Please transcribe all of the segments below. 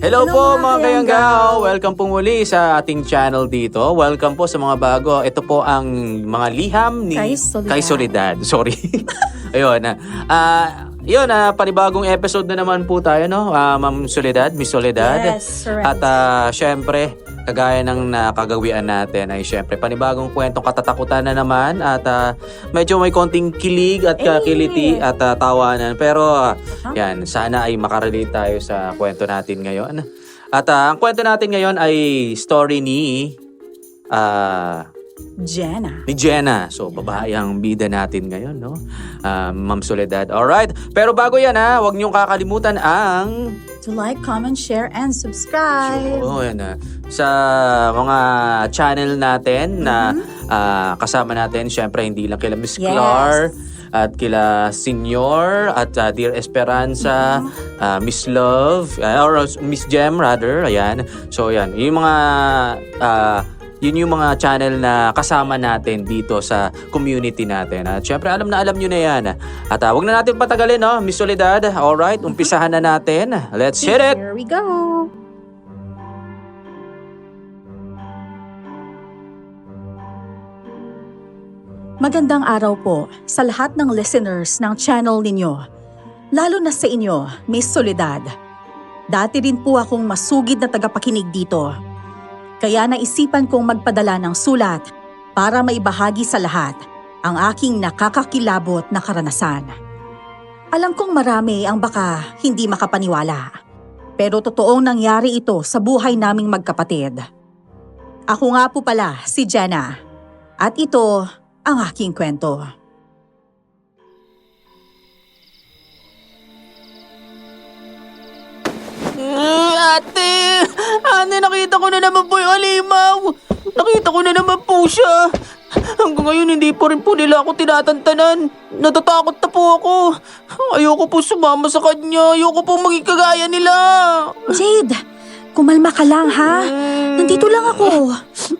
Hello po mga kayanggaw! Welcome po muli sa ating channel dito. Welcome po sa mga bago. Ito po ang mga liham ni Kay Soledad. Sorry. Ayun. Yun, panibagong episode na naman po tayo, no? Ma'am Soledad, Miss Soledad. Yes, correct. At syempre, kagaya ng nakagawian natin ay syempre panibagong kwentong katatakutan na naman at medyo may konting kilig at kiliti at tawanan. Pero yan, sana ay makarelate tayo sa kwento natin ngayon. At ang kwento natin ngayon ay story ni Jenna. So, babae ang bida natin ngayon, no? Ma'am Soledad. Alright. Pero bago yan, huwag niyong kakalimutan ang To like, comment, share, and subscribe. So, yan sa mga channel natin na kasama natin, syempre hindi lang kila Miss Clar at kila Senior at Dear Esperanza, Miss Love, or Miss Gem rather, ayan. So yan, yung mga yun yung mga channel na kasama natin dito sa community natin. At syempre alam nyo na yan. At wag na natin patagalin, no? Miss Soledad. Alright, umpisahan na natin. Let's hit it! Here we go! Magandang araw po sa lahat ng listeners ng channel ninyo. Lalo na sa inyo, Miss Soledad. Dati rin po akong masugid na tagapakinig dito. Kaya naisipan kong magpadala ng sulat para maibahagi sa lahat ang aking nakakakilabot na karanasan. Alam kong marami ang baka hindi makapaniwala. Pero totoong nangyari ito sa buhay naming magkapatid. Ako nga po pala si Jenna. At ito ang aking kwento. Ate, nakita ko na naman po yung halimaw. Nakita ko na naman po siya. Hanggang ngayon hindi po rin po nila ako tinatantanan. Natatakot na po ako. Ayoko po sumama sa kanya. Ayoko po maging kagaya nila. Jade, kumalma ka lang ha. Nandito lang ako.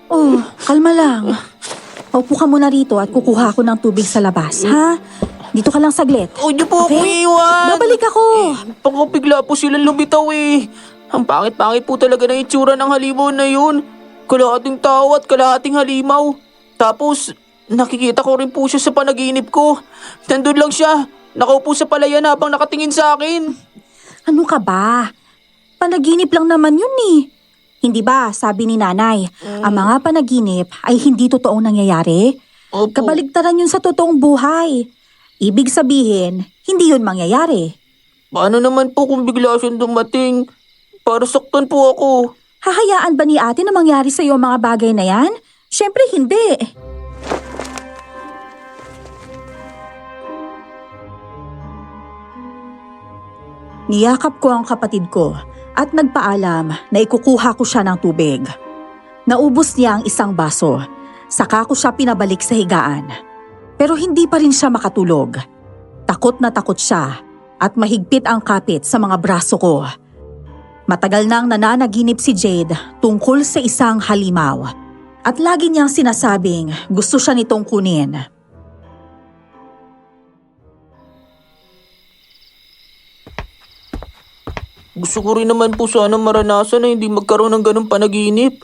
Oh, kalma lang. Paupo ka muna rito at kukuha ako ng tubig sa labas, ha? Dito ka lang saglit. Huwag niyo po ako iwan. Babalik ako. Bigla po silang lumitaw eh. Ang pangit-pangit po talaga ng itsura ng halimaw na yun. Kalahating tao at kalahating halimaw. Tapos, nakikita ko rin po siya sa panaginip ko. Nandun lang siya. Nakaupo sa palayan habang nakatingin sa akin. Ano ka ba? Panaginip lang naman yun eh. Hindi ba, sabi ni nanay, ang mga panaginip ay hindi totoong nangyayari? Opo. Kabaligtaran yun sa totoong buhay. Ibig sabihin, hindi yun mangyayari. Paano naman po kung bigla siyang dumating? Para saktan po ako. Hahayaan ba ni ate na mangyari sa iyo mga bagay na yan? Siyempre hindi. Niyakap ko ang kapatid ko at nagpaalam na ikukuha ko siya ng tubig. Naubos niya ang isang baso, saka ko siya pinabalik sa higaan. Pero hindi pa rin siya makatulog. Takot na takot siya at mahigpit ang kapit sa mga braso ko. Matagal nang nananaginip si Jade tungkol sa isang halimaw at lagi niyang sinasabing gusto siya nitong kunin. Gusto ko rin naman po sana maranasan na hindi magkaroon ng ganong panaginip.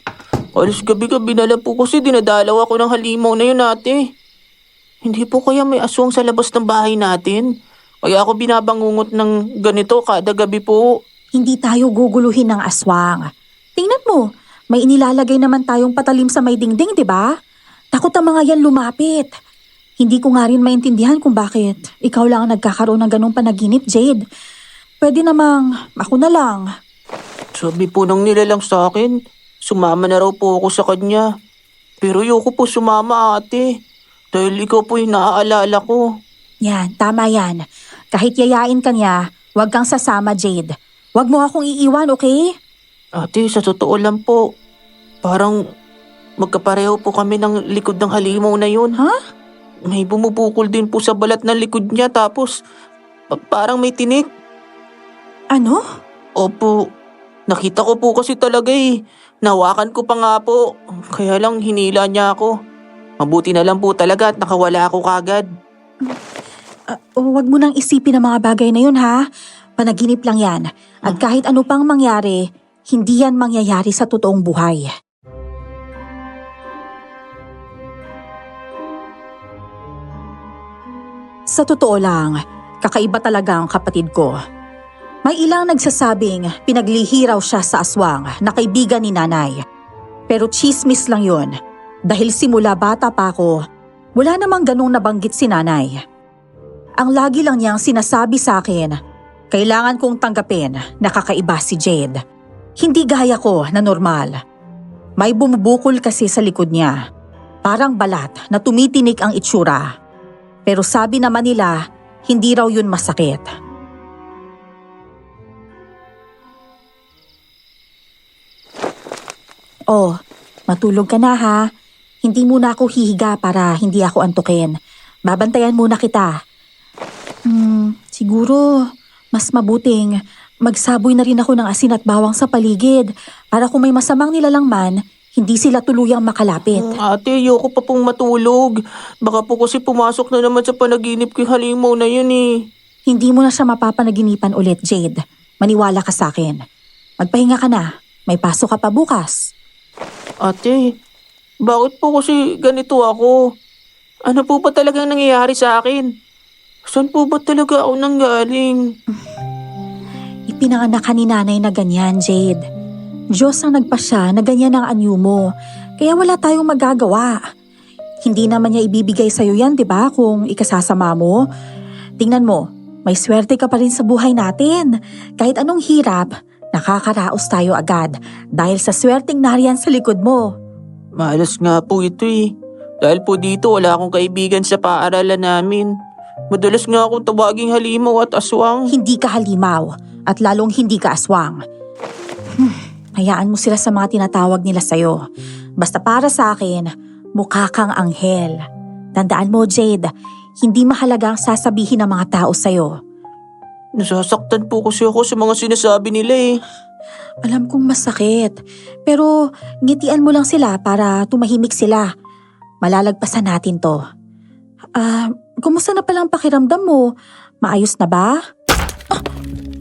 Alis gabi-gabi na lang po kasi dinadalaw ako ng halimaw na yun, ate. Hindi po kaya may aswang sa labas ng bahay natin? Kaya ako binabangungot ng ganito kada gabi po. Hindi tayo guguluhin ng aswang. Tingnan mo, may inilalagay naman tayong patalim sa may dingding, di ba? Takot ang mga yan lumapit. Hindi ko nga rin maintindihan kung bakit ikaw lang ang nagkakaroon ng ganong panaginip, Jade. Pwede namang ako na lang. Sabi po nang nilalang sa akin, sumama na raw po ako sa kanya. Pero ayoko po sumama, ate. Dahil ikaw po yung naaalala ko. Yan, tama yan. Kahit yayain ka niya, huwag kang sasama, Jade. Huwag mo akong iiwan, okay? Ate, sa totoo lang po, parang magkapareho po kami ng likod ng halimaw na yun. Ha? May bumubukol din po sa balat ng likod niya tapos parang may tinik. Ano? Opo, nakita ko po kasi talaga eh. Nawakan ko pa nga po, kaya lang hinila niya ako. Mabuti na lang po talaga at nakawala ako kagad. Huwag mo nang isipin ang mga bagay na yun, ha? Panaginip lang yan. At kahit ano pang mangyari, hindi yan mangyayari sa totoong buhay. Sa totoo lang, kakaiba talaga ang kapatid ko. May ilang nagsasabing pinaglihi raw siya sa aswang na kaibigan ni nanay. Pero chismis lang yun. Dahil simula bata pa ako, wala namang ganong nabanggit si nanay. Ang lagi lang niyang sinasabi sa akin, kailangan kong tanggapin na kakaiba si Jade. Hindi gaya ko na normal. May bumubukol kasi sa likod niya. Parang balat na tumitinik ang itsura. Pero sabi naman nila, hindi raw yun masakit. Oh, matulog ka na ha. Hindi muna ako hihiga para hindi ako antukin. Babantayan muna kita. Siguro mas mabuting magsaboy na rin ako ng asin at bawang sa paligid para kung may masamang nilalang man, hindi sila tuluyang makalapit. Ate, ayoko pa pong matulog. Baka po kasi pumasok na naman sa panaginip ko yung halimaw na yun eh. Hindi mo na siya mapapanaginipan ulit, Jade. Maniwala ka sa akin. Magpahinga ka na. May pasok ka pa bukas. Ate, bakit po kasi ganito ako? Ano po ba talagang nangyayari sa akin? Saan po ba talaga ako nanggaling? Ipinanganak ka ni nanay na ganyan, Jade. Diyos ang nagpasya na ganyan ang anyo mo. Kaya wala tayong magagawa. Hindi naman niya ibibigay sa'yo yan, di ba? Kung ikasasama mo. Tingnan mo, may swerte ka pa rin sa buhay natin. Kahit anong hirap, nakakaraos tayo agad dahil sa swerteng nariyan sa likod mo. Malas nga po ito eh. Dahil po dito wala akong kaibigan sa paaralan namin. Madalas nga akong tawaging halimaw at aswang. Hindi ka halimaw at lalong hindi ka aswang. Hayaan mo sila sa mga tinatawag nila sa'yo. Basta para sa akin, mukha kang anghel. Tandaan mo, Jade, hindi mahalaga ang sasabihin ng mga tao sa'yo. Nasasaktan po kasi ako sa mga sinasabi nila eh. Alam kong masakit, pero ngitian mo lang sila para tumahimik sila. Malalagpasan natin to. Kumusta na palang pakiramdam mo? Maayos na ba?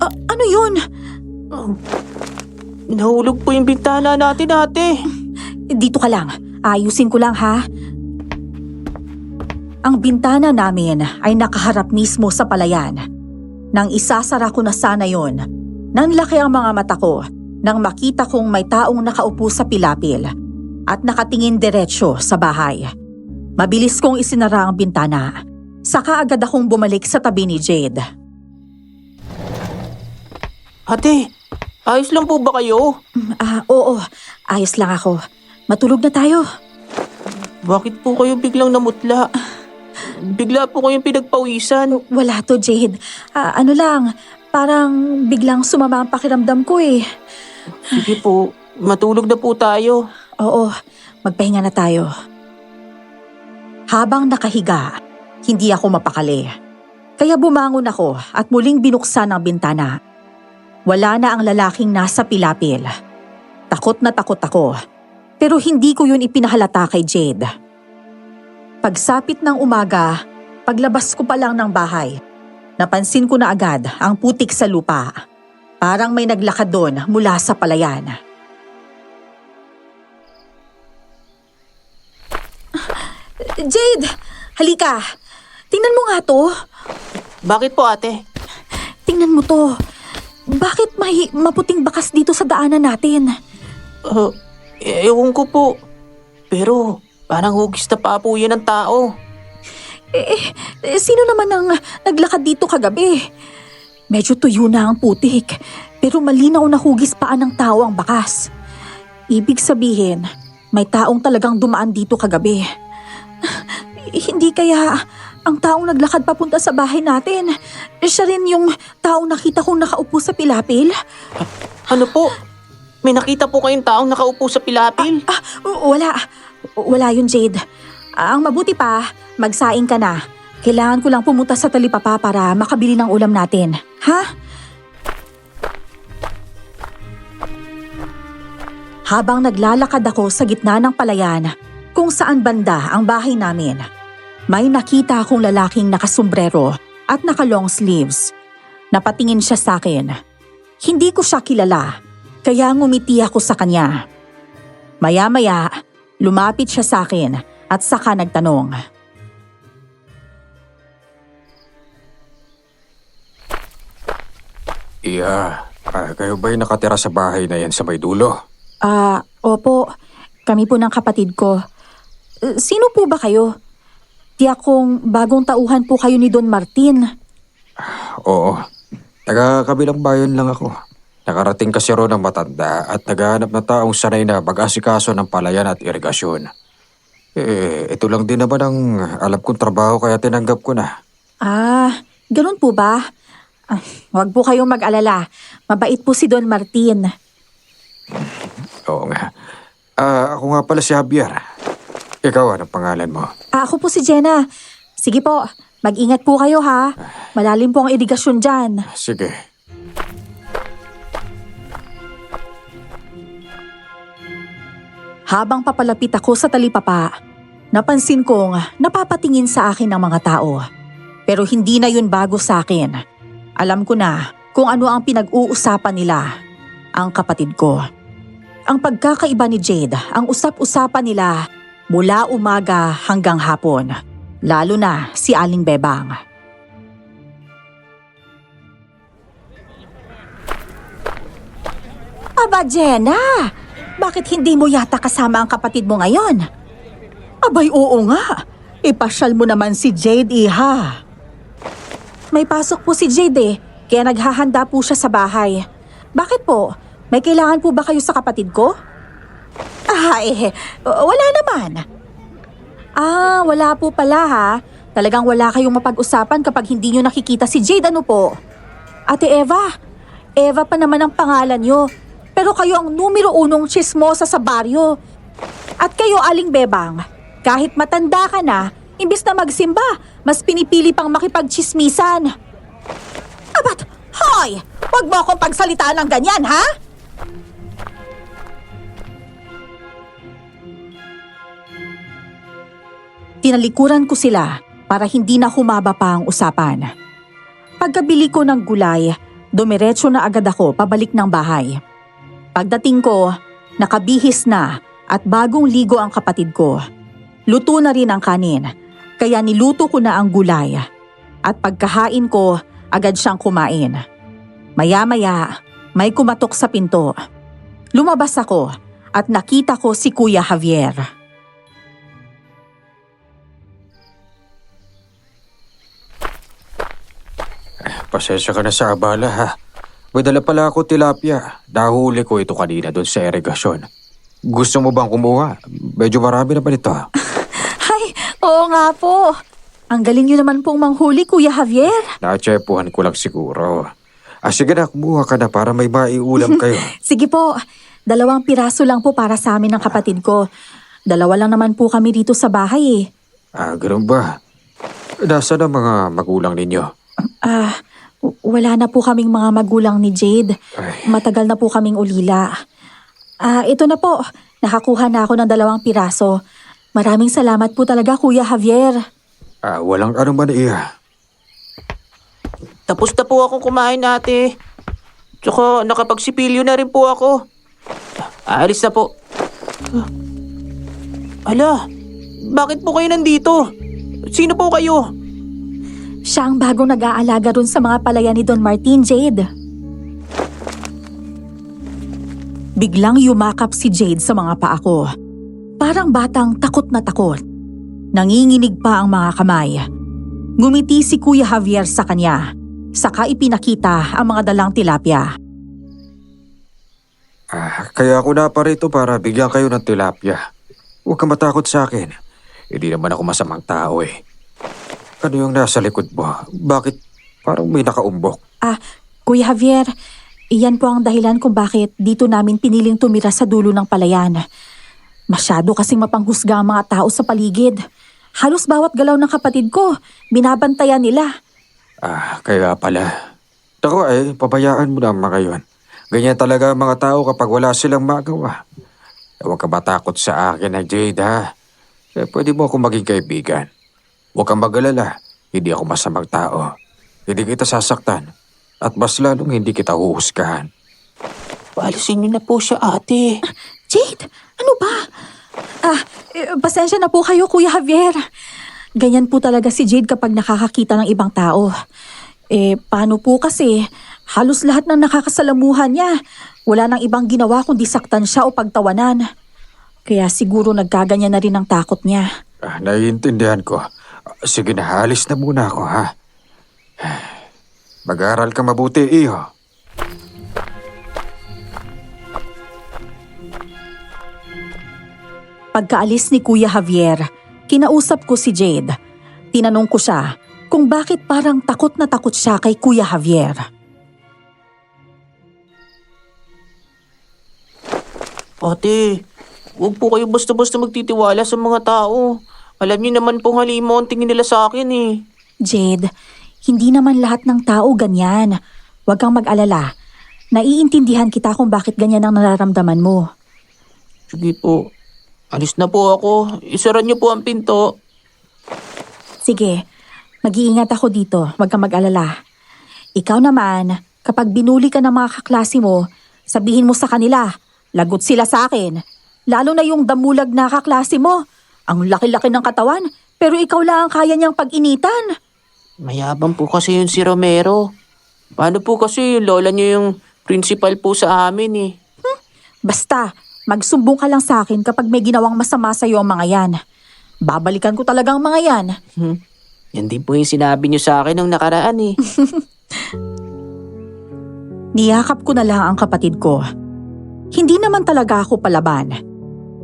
Ano yun? Nahulog po yung bintana natin, ate. Dito ka lang. Ayusin ko lang ha. Ang bintana namin ay nakaharap mismo sa palayan. Nang isasara ko na sana yon, nanlaki ang mga mata ko nang makita kong may taong nakaupo sa pilapil at nakatingin diretsyo sa bahay. Mabilis kong isinara ang bintana. Saka agad akong bumalik sa tabi ni Jade. Ate, ayos lang po ba kayo? Oo. Ayos lang ako. Matulog na tayo. Bakit po kayo biglang namutla? Bigla po kayong pinagpawisan. Wala to, Jade. Ano lang, parang biglang sumama ang pakiramdam ko eh. Sige po, matulog na po tayo. Oo, magpahinga na tayo. Habang nakahiga, hindi ako mapakali. Kaya bumangon ako at muling binuksan ang bintana. Wala na ang lalaking nasa pilapil. Takot na takot ako. Pero hindi ko yun ipinahalata kay Jade. Pagsapit ng umaga, paglabas ko pa lang ng bahay, napansin ko na agad ang putik sa lupa. Parang may naglakad doon mula sa palayan. Jade! Halika! Tingnan mo nga to. Bakit po, ate? Tingnan mo to. Bakit may maputing bakas dito sa daanan natin? Ewan ko po. Pero parang hugis na pa po yan ng tao. Sino naman ang naglakad dito kagabi? Medyo tuyo na ang putik, pero malinaw na hugis paan ng tao ang bakas. Ibig sabihin, may taong talagang dumaan dito kagabi. Hindi kaya ang taong naglakad papunta sa bahay natin, siya rin yung taong nakita kong nakaupo sa pilapil? Ano po? May nakita po kayong taong nakaupo sa pilapil? Wala yun, Jade. Ang mabuti pa, magsaing ka na. Kailangan ko lang pumunta sa talipapa para makabili ng ulam natin. Ha? Habang naglalakad ako sa gitna ng palayan, kung saan banda ang bahay namin, may nakita akong lalaking nakasombrero at naka-long sleeves. Napatingin siya sa akin. Hindi ko siya kilala, kaya ngumiti ako sa kanya. Maya-maya, lumapit siya sa akin at saka nagtanong. Kayo ba'y nakatira sa bahay na yan sa may dulo? Opo. Kami po ng kapatid ko. Sino po ba kayo? Tiyak kong bagong tauhan po kayo ni Don Martin. Oo. Taga-kabilang bayan lang ako. Nakarating kasi ro ng matanda at naghahanap na taong sanay na mag-asikaso ng palayan at irigasyon. Ito lang din naman ang alam kong trabaho kaya tinanggap ko na. Ganun po ba? Huwag po kayong mag-alala. Mabait po si Don Martin. Oo nga. Ako nga pala si Javier. Ikaw, anong pangalan mo? Ako po si Jenna. Sige po, mag-ingat po kayo ha. Malalim po ang irigasyon dyan. Sige. Habang papalapit ako sa talipapa, napansin kong napapatingin sa akin ng mga tao. Pero hindi na yun bago sa akin. Alam ko na kung ano ang pinag-uusapan nila, ang kapatid ko. Ang pagkakaiba ni Jade, ang usap-usapan nila mula umaga hanggang hapon. Lalo na si Aling Bebang. Aba, Jenna! Bakit hindi mo yata kasama ang kapatid mo ngayon? Abay, oo nga. Ipasyal mo naman si Jade, iha. May pasok po si Jade kaya naghahanda po siya sa bahay. Bakit po? May kailangan po ba kayo sa kapatid ko? Wala naman. Wala po pala ha. Talagang wala kayong mapag-usapan kapag hindi nyo nakikita si Jade, ano po? Ate Eva, Eva pa naman ang pangalan nyo. Pero kayo ang numero 1 chismosa sa baryo. At kayo, Aling Bebang, kahit matanda ka na, imbis na magsimba, mas pinipili pang makipagchismisan. Abat, hoy! Huwag mo akong pagsalitaan ng ganyan, ha? Tinalikuran ko sila para hindi na humaba pa ang usapan. Pagkabili ko ng gulay, dumiretso na agad ako pabalik ng bahay. Pagdating ko, nakabihis na at bagong ligo ang kapatid ko. Luto na rin ang kanin, kaya niluto ko na ang gulay. At pagkahain ko, agad siyang kumain. Maya-maya, may kumatok sa pinto. Lumabas ako at nakita ko si Kuya Javier. Pasensya ka na sa abala ha. May dala pala ako tilapia. Nahuli ko ito kanina doon sa irigasyon. Gusto mo bang kumuha? Medyo marami na ba nito? Ay, oo nga po. Ang galing niyo naman pong manghuli, Kuya Javier. Natsepuhan ko lang siguro. Sige na, kumuha ka na para may maiulam kayo. Sige po, 2 piraso lang po para sa amin ng kapatid ko. 2 lang naman po kami dito sa bahay Ganun ba? Nasaan ang mga magulang ninyo? Wala na po kaming mga magulang ni Jade. Ay. Matagal na po kaming ulila. Ito na po, nakakuha na ako ng 2 piraso. Maraming salamat po talaga, Kuya Javier. Walang anuman iya. Tapos na po akong kumain, ate. Tsaka nakapagsipilyo na rin po ako. Aalis na po. Ala, bakit po kayo nandito? Sino po kayo? Siya ang bagong nag-aalaga ron sa mga palayan ni Don Martin, Jade. Biglang yumakap si Jade sa mga paa ko. Parang batang takot na takot. Nanginginig pa ang mga kamay. Ngumiti si Kuya Javier sa kanya. Saka ipinakita ang mga dalang tilapia. Kaya ako na pa rito para bigyan kayo ng tilapia. Huwag kang matakot sa akin. Hindi naman ako masamang tao Ano yung nasa likod mo? Bakit parang may nakaumbok? Kuya Javier, iyan po ang dahilan kung bakit dito namin piniling tumira sa dulo ng palayan. Masyado kasing mapanghusga ang mga tao sa paligid. Halos bawat galaw ng kapatid ko, binabantayan nila. Kaya pala. Ako pabayaan mo na mga yun. Ganyan talaga ang mga tao kapag wala silang magawa. Huwag ka matakot sa akin Jade ha. Pwede mo akong maging kaibigan. Huwag kang mag-alala. Hindi ako masamang tao. Hindi kita sasaktan. At mas lalong hindi kita huhusgahan. Paalisin niyo na po siya, ate. Jade, ano ba? Pasensya na po kayo, Kuya Javier. Ganyan po talaga si Jade kapag nakakakita ng ibang tao. Paano po kasi? Halos lahat ng nakakasalamuhan niya. Wala nang ibang ginawa kundi saktan siya o pagtawanan. Kaya siguro nagkaganyan na rin ang takot niya. Naiintindihan ko. Sige na, alis na muna ako, ha? Mag-aaral ka mabuti, iho. Pagkaalis ni Kuya Javier, kinausap ko si Jade. Tinanong ko siya kung bakit parang takot na takot siya kay Kuya Javier. Ate, huwag po kayo basta-basta magtitiwala sa mga tao. Alam niyo naman pong halimo ang tingin nila sa akin eh. Jade, hindi naman lahat ng tao ganyan. Huwag kang mag-alala. Naiintindihan kita kung bakit ganyan ang nararamdaman mo. Sige po. Alis na po ako. Isara niyo po ang pinto. Sige, mag-iingat ako dito. Huwag kang mag-alala. Ikaw naman, kapag binuli ka ng mga kaklase mo, sabihin mo sa kanila, lagot sila sa akin. Lalo na yung damulag na kaklase mo. Ang laki-laki ng katawan, pero ikaw lang ang kaya niyang pag-initan. Mayabang po kasi yun si Romero. Paano po kasi yung lola niyo yung principal po sa amin eh. Basta, magsumbong ka lang sa akin kapag may ginawang masama sa'yo ang mga yan. Babalikan ko talaga ang mga yan. Yan din po yung sinabi niyo sa akin nung nakaraan eh. Niyakap ko na lang ang kapatid ko. Hindi naman talaga ako palaban.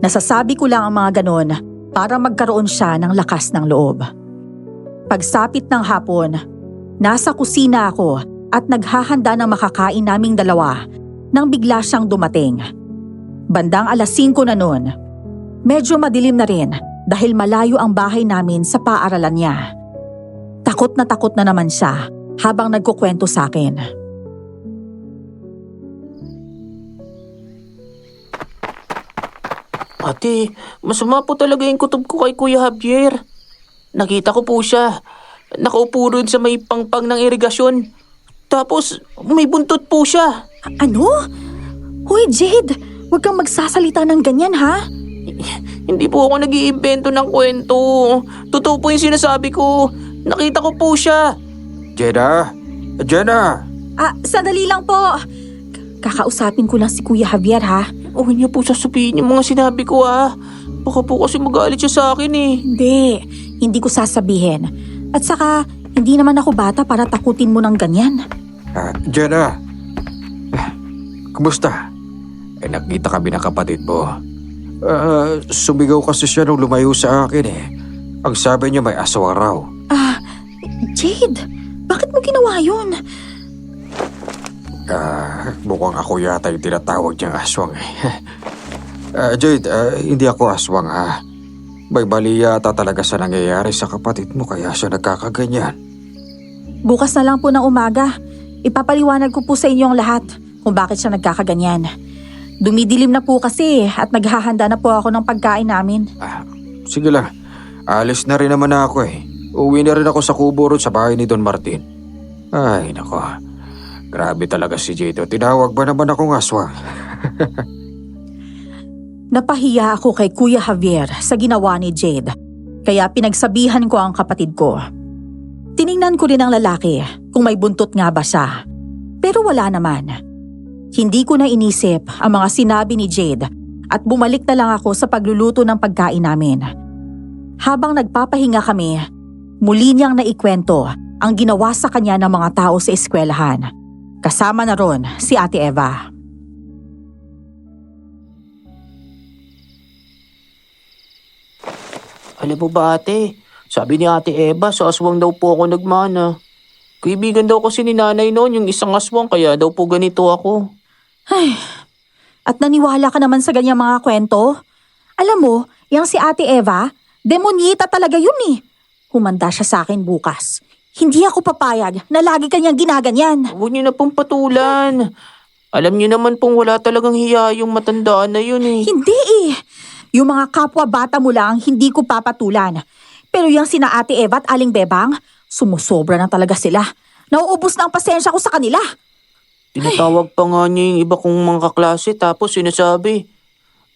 Nasasabi ko lang ang mga ganon para magkaroon siya ng lakas ng loob. Pagsapit ng hapon, nasa kusina ako at naghahanda ng makakain naming dalawa nang bigla siyang dumating. Bandang 5:00 na noon. Medyo madilim na rin dahil malayo ang bahay namin sa paaralan niya. Takot na naman siya habang nagkukwento sa akin. Ate, masama po talaga yung kutob ko kay Kuya Javier. Nakita ko po siya. Nakaupo rin sa may pangpang ng irigasyon. Tapos, may buntot po siya. Ano? Hoy Jade, huwag kang magsasalita ng ganyan ha? Hindi po ako nag-iimbento ng kwento. Totoo po yung sinasabi ko. Nakita ko po siya. Jenna! Jenna! Sandali lang po. Kakausapin ko lang si Kuya Javier ha? Huwag niyo po sasabihin yung mga sinabi ko ah. Baka po kasi magalit siya sa akin eh. Hindi ko sasabihin. At saka, hindi naman ako bata para takutin mo ng ganyan. Jenna! Kumusta? Nakita kami ng kapatid mo. Sumigaw kasi siya nung lumayo sa akin eh. Ang sabi niya may aswang raw. Jade, bakit mo ginawa yun? Mukhang ako yata yung tinatawag niyang aswang eh. Jade, hindi ako aswang ha. May mali yata talaga sa nangyayari sa kapatid mo kaya siya nagkakaganyan. Bukas na lang po ng umaga. Ipapaliwanag ko po sa inyo ang lahat kung bakit siya nagkakaganyan. Dumidilim na po kasi at naghahanda na po ako ng pagkain namin. Sige lang, alis na rin naman ako eh. Uwi na rin ako sa kubo ron sa bahay ni Don Martin. Ay nako, grabe talaga si Jade. Tinawag ba naman akong aswang? Napahiya ako kay Kuya Javier sa ginawa ni Jade, kaya pinagsabihan ko ang kapatid ko. Tiningnan ko rin ang lalaki kung may buntot nga ba siya, pero wala naman. Hindi ko na inisip ang mga sinabi ni Jade at bumalik na lang ako sa pagluluto ng pagkain namin. Habang nagpapahinga kami, muli niyang naikwento ang ginawa sa kanya ng mga tao sa eskwelahan. Kasama na ron si Ate Eva. Alam mo ba ate, sabi ni Ate Eva sa aswang daw po ako nagmana. Kaibigan daw kasi ni nanay noon yung isang aswang kaya daw po ganito ako. At naniwala ka naman sa ganyang mga kwento? Alam mo, yung si Ate Eva, demonyita talaga yun eh. Humanda siya sa akin bukas. Hindi ako papayag na lagi kanyang ginaganyan. Huwag niyo na pong patulan. Alam niyo naman pong wala talagang hiya yung matandaan na yun eh. Hindi eh. Yung mga kapwa bata mo lang hindi ko papatulan. Pero yung sina Ate Eva at Aling Bebang, sumusobra na talaga sila. Nauubos na ang pasensya ko sa kanila. Tinatawag pa nga niya yung iba kong mga kaklase tapos sinasabi,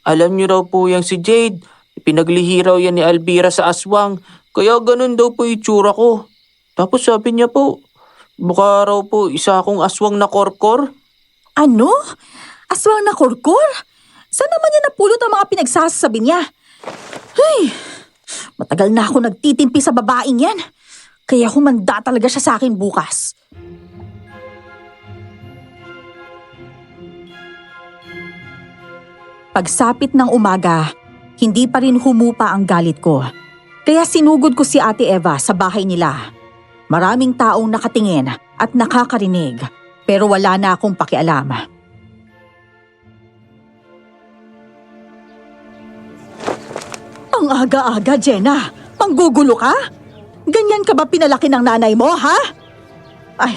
alam niyo raw po yung si Jade, pinaglihi raw yan ni Alvira sa aswang, kaya ganun daw po yung itsura ko. Tapos sabi niya po, baka raw po isa akong aswang na korkor. Ano? Aswang na kurkur? Saan naman niya napulot ang mga pinagsasabi niya? Ay, matagal na ako nagtitimpi sa babaeng yan. Kaya humanda talaga siya sa akin bukas. Pagsapit ng umaga, hindi pa rin humupa ang galit ko. Kaya sinugod ko si Ate Eva sa bahay nila. Maraming taong nakatingin at nakakarinig, pero wala na akong pakialam. Ang aga-aga, Jenna. Manggugulo ka? Ganyan ka ba pinalaki ng nanay mo, ha? Ay,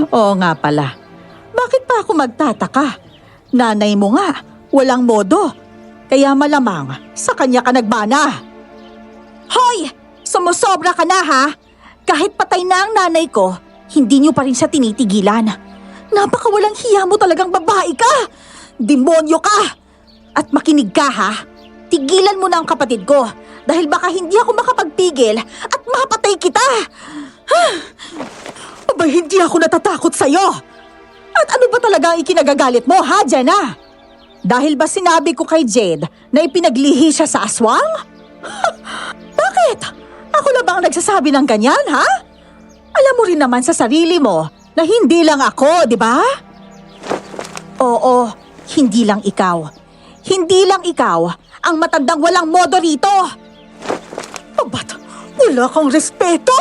oo nga pala. Bakit pa ako magtataka? Nanay mo nga, walang modo. Kaya malamang sa kanya ka nagmana. Hoy! Sumusobra ka na, ha? Kahit patay na ang nanay ko, hindi niyo pa rin siya tinitigilan. Napakawalang hiya mo talagang babae ka! Demonyo ka! At makinig ka, ha? Tigilan mo na ang kapatid ko dahil baka hindi ako makapagpigil at mapatay kita! Abay, hindi ako natatakot sa'yo! At ano ba talaga ang ikinagagalit mo, ha, Jenna? Dahil ba sinabi ko kay Jade na ipinaglihi siya sa aswang? Bakit? Ako na ba ang nagsasabi ng ganyan, ha? Alam mo rin naman sa sarili mo na hindi lang ako, di ba? Oo, hindi lang ikaw. Hindi lang ikaw ang matandang walang modo rito. Oh, ba't wala kang respeto?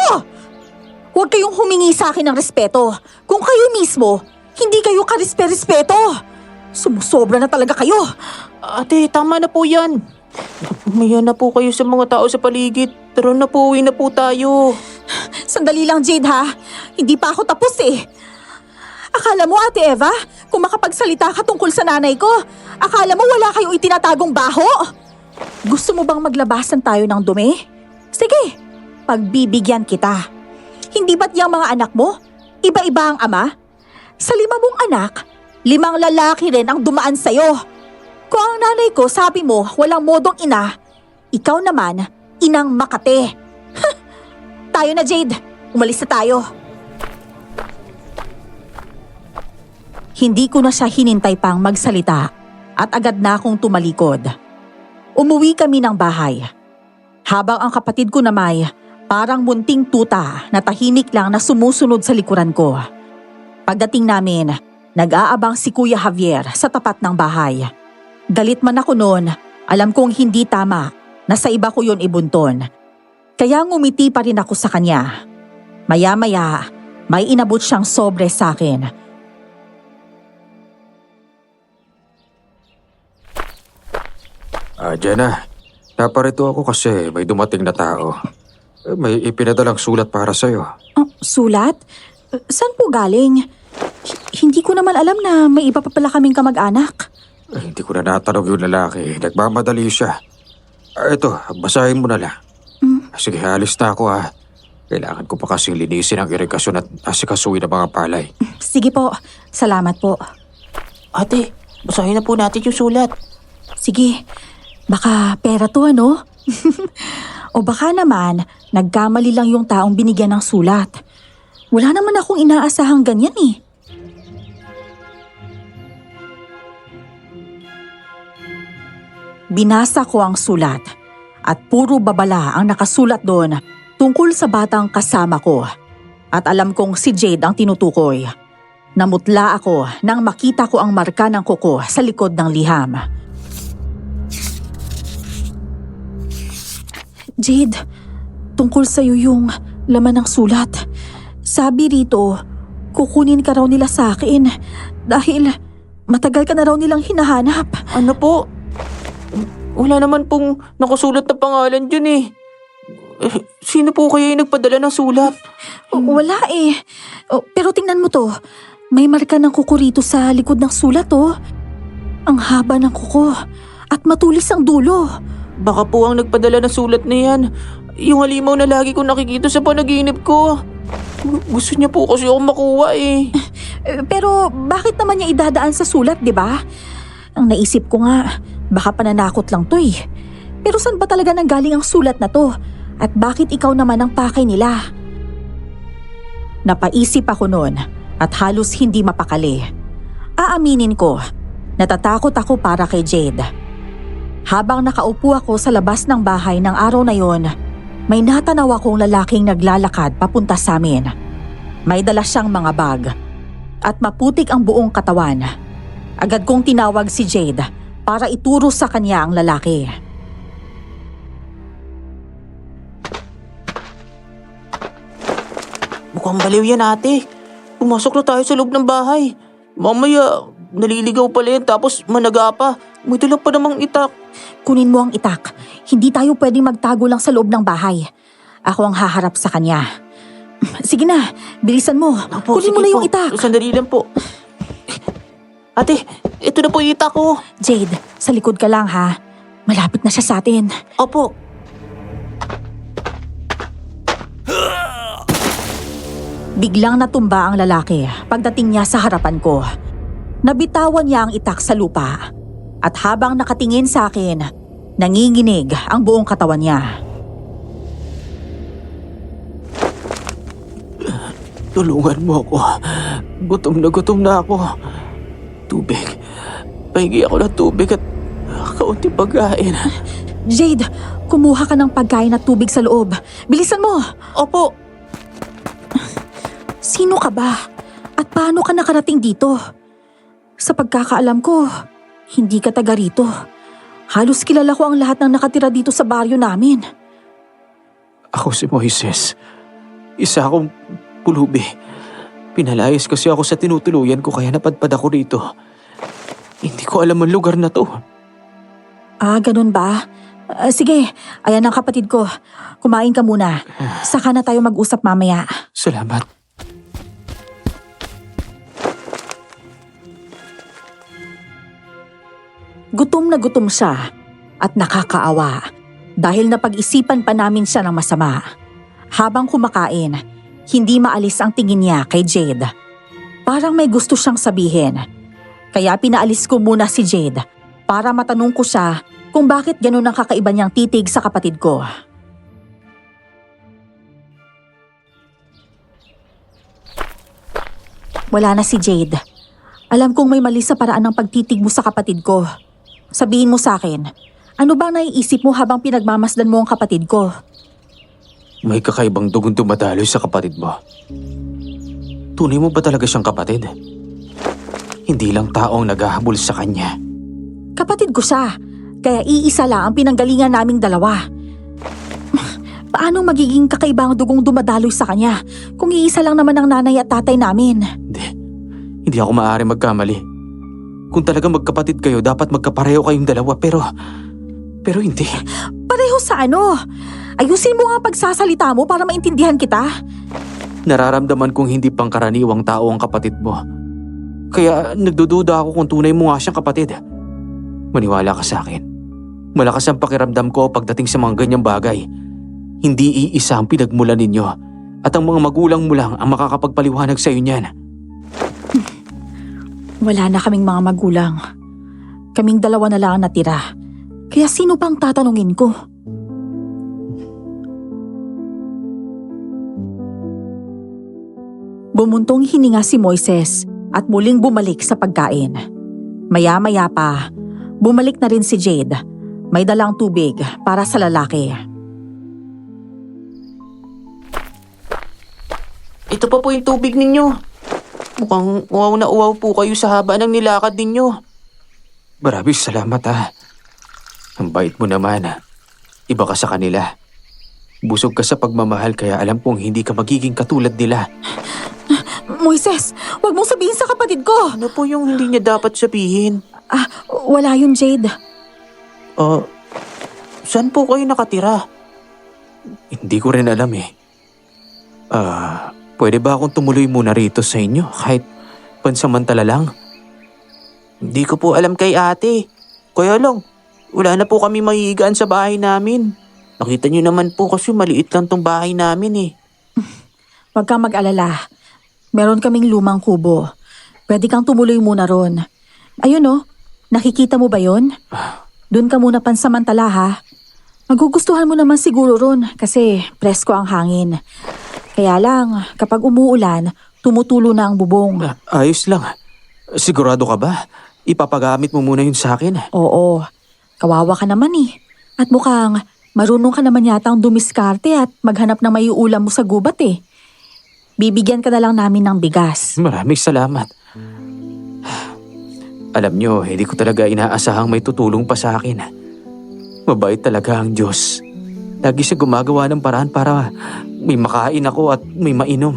Huwag kayong humingi sa akin ng respeto. Kung kayo mismo, hindi kayo karespe-respeto. Sumusobra na talaga kayo. Ate, tama na po yan. Maya na po kayo sa mga tao sa paligid. Tara na po, uwi na po tayo. Sandali lang, Jade, ha? Hindi pa ako tapos eh. Akala mo, Ate Eva, kung makapagsalita ka tungkol sa nanay ko, akala mo wala kayong itinatagong baho? Gusto mo bang maglabasan tayo ng dumi? Sige, pagbibigyan kita. Hindi ba't yung mga anak mo, iba-iba ang ama? Sa 5 mong anak, 5 lalaki rin ang dumaan sa'yo. Kung ang nanay ko sabi mo walang modong ina, ikaw naman, inang Makate. Tayo na, Jade. Umalis na tayo. Hindi ko na siya hinintay pang magsalita at agad na akong tumalikod. Umuwi kami ng bahay. Habang ang kapatid ko na may parang munting tuta na tahimik lang na sumusunod sa likuran ko. Pagdating namin, nag-aabang si Kuya Javier sa tapat ng bahay. Galit man ako noon, alam kong hindi tama na sa iba ko yon ibunton. Kaya ngumiti pa rin ako sa kanya. Maya-maya, may inabot siyang sobre sa akin. Jenna, naparito ako kasi may dumating na tao. May ipinadalang sulat para sa'yo. Sulat? Saan po galing? Hindi ko naman alam na may iba pa pala kaming kamag-anak. Hindi ko na natanong yung lalaki. Nagmamadali siya. Ito, basahin mo na lang. Sige, alis na ako ha. Kailangan ko pa kasing linisin ang irigasyon at asikasuhin ang mga palay. Sige po, salamat po. Ate, basahin na po natin yung sulat. Sige, baka pera to ano? O baka naman, nagkamali lang yung taong binigyan ng sulat. Wala naman akong inaasahang ganyan eh. Binasa ko ang sulat at puro babala ang nakasulat doon tungkol sa batang kasama ko. At alam kong si Jade ang tinutukoy. Namutla ako nang makita ko ang marka ng kuko sa likod ng liham. Jade, tungkol sa'yo yung laman ng sulat. Sabi rito, kukunin ka raw nila sa akin dahil matagal ka na raw nilang hinahanap. Ano po? Wala naman pong nakasulat na pangalan dyan eh. Sino po kaya yung nagpadala ng sulat? Wala eh. Pero tingnan mo to. May marka ng kuko rito sa likod ng sulat oh. Ang haba ng kuko at matulis ang dulo. Baka po ang nagpadala ng sulat na yan. Yung halimaw na lagi ko nakikita sa panaginip ko. Gusto niya po kasi akong makuha eh. Pero bakit naman niya idadaan sa sulat, di ba? Ang naisip ko nga, baka pananakot lang to eh. Pero saan ba talaga nanggaling ang sulat na to? At bakit ikaw naman ang pakay nila? Napaisip ako noon at halos hindi mapakali. Aaminin ko, natatakot ako para kay Jade. Habang nakaupo ako sa labas ng bahay ng araw na yon, may natanaw akong lalaking naglalakad papunta sa amin. May dala siyang mga bag at maputik ang buong katawan. Agad kong tinawag si Jade para ituro sa kanya ang lalaki. Mukhang baliw yan ate. Pumasok na tayo sa loob ng bahay. Mamaya, naliligaw pala yan tapos managa pa. May dala pa namang itak. Kunin mo ang itak. Hindi tayo pwedeng magtago lang sa loob ng bahay. Ako ang haharap sa kanya. Sige na, bilisan mo. Opo, Kunin mo sige na yung po. itak. Sandali lang po. Ate, ito na po yung itak ko. Jade, sa likod ka lang ha. Malapit na siya sa atin. Opo. Biglang natumba ang lalaki pagdating niya sa harapan ko. Nabitawan niya ang itak sa lupa. At habang nakatingin sa akin, nanginginig ang buong katawan niya. Tulungan mo ako. Gutom na ako. Tubig. Pahingi ako ng tubig at kaunting pagkain. Jade, kumuha ka ng pagkain at tubig sa loob. Bilisan mo! Opo. Sino ka ba? At paano ka nakarating dito? Sa pagkakaalam ko, hindi ka taga rito. Halos kilala ko ang lahat ng nakatira dito sa baryo namin. Ako si Moises. Isa akong pulubi. Pinalayas kasi ako sa tinutuluyan ko kaya napadpad ako rito. Hindi ko alam ang lugar na to. Ah, ganun ba? Sige, ayan ang kapatid ko. Kumain ka muna. Saka na tayo mag-usap mamaya. Salamat. Gutom na gutom siya at nakakaawa dahil napag-isipan pa namin siya ng masama. Habang kumakain, hindi maalis ang tingin niya kay Jade. Parang may gusto siyang sabihin. Kaya pinaalis ko muna si Jade para matanong ko siya kung bakit ganun ang kakaiba niyang titig sa kapatid ko. Wala na si Jade. Alam kong may mali sa paraan ng pagtitig mo sa kapatid ko. Sabihin mo sa akin, ano bang naiisip mo habang pinagmamasdan mo ang kapatid ko? May kakaibang dugong dumadaloy sa kapatid mo. Tunay mo ba talaga siyang kapatid? Hindi lang taong naghahabol sa kanya. Kapatid ko siya, kaya iisa lang ang pinanggalingan naming dalawa. Paano magiging kakaibang dugong dumadaloy sa kanya kung iisa lang naman ang nanay at tatay namin? Hindi ako maaari magkamali. Kung talagang magkapatid kayo, dapat magkapareho kayong dalawa pero hindi. Pareho sa ano? Ayusin mo nga ang pagsasalita mo para maintindihan kita. Nararamdaman kong hindi pangkaraniwang tao ang kapatid mo. Kaya nagdududa ako kung tunay mo nga siyang kapatid. Maniwala ka sa akin. Malakas ang pakiramdam ko pagdating sa mga ganyang bagay. Hindi iisa ang pinagmulan ninyo at ang mga magulang mo lang ang makakapagpaliwanag sa iyo niyan. Wala na kaming mga magulang. Kaming dalawa na lang ang natira. Kaya sino pang tatanungin ko? Bumuntong hininga si Moises at muling bumalik sa pagkain. Maya-maya pa, bumalik na rin si Jade. May dalang tubig para sa lalaki. Ito pa po yung tubig ninyo. Mukhang uwaw na uwaw po kayo sa haba ng nilakad ninyo. Maraming salamat ha. Ang bait mo naman. Iba ka sa kanila. Busog ka sa pagmamahal kaya alam kong hindi ka magiging katulad nila. Moises, wag mong sabihin sa kapatid ko! Ano po yung hindi niya dapat sabihin? Wala yun, Jade. Saan po kayo nakatira? Hindi ko rin alam eh. Pwede ba akong tumuloy muna rito sa inyo kahit pansamantala lang? Hindi ko po alam kay ate. Kaya lang, wala na po kami mahihigaan sa bahay namin. Nakita niyo naman po kasi maliit lang tong bahay namin eh. Huwag kang mag-alala. Meron kaming lumang kubo. Pwede kang tumuloy muna ron. Ayun oh, nakikita mo ba yon? Doon ka muna pansamantala ha. Magugustuhan mo naman siguro ron kasi presko ang hangin. Kaya lang, kapag umuulan, tumutulo na ang bubong. Ayos lang. Sigurado ka ba? Ipapagamit mo muna yun sa akin. Oo, kawawa ka naman eh. At mukhang marunong ka naman yatang dumiskarte at maghanap ng maiulam mo sa gubat eh. Bibigyan ka na lang namin ng bigas. Maraming salamat. Alam nyo, hindi ko talaga inaasahang may tutulong pa sa akin. Mabait talaga ang Diyos. Lagi siya gumagawa ng paraan para may makain ako at may mainom.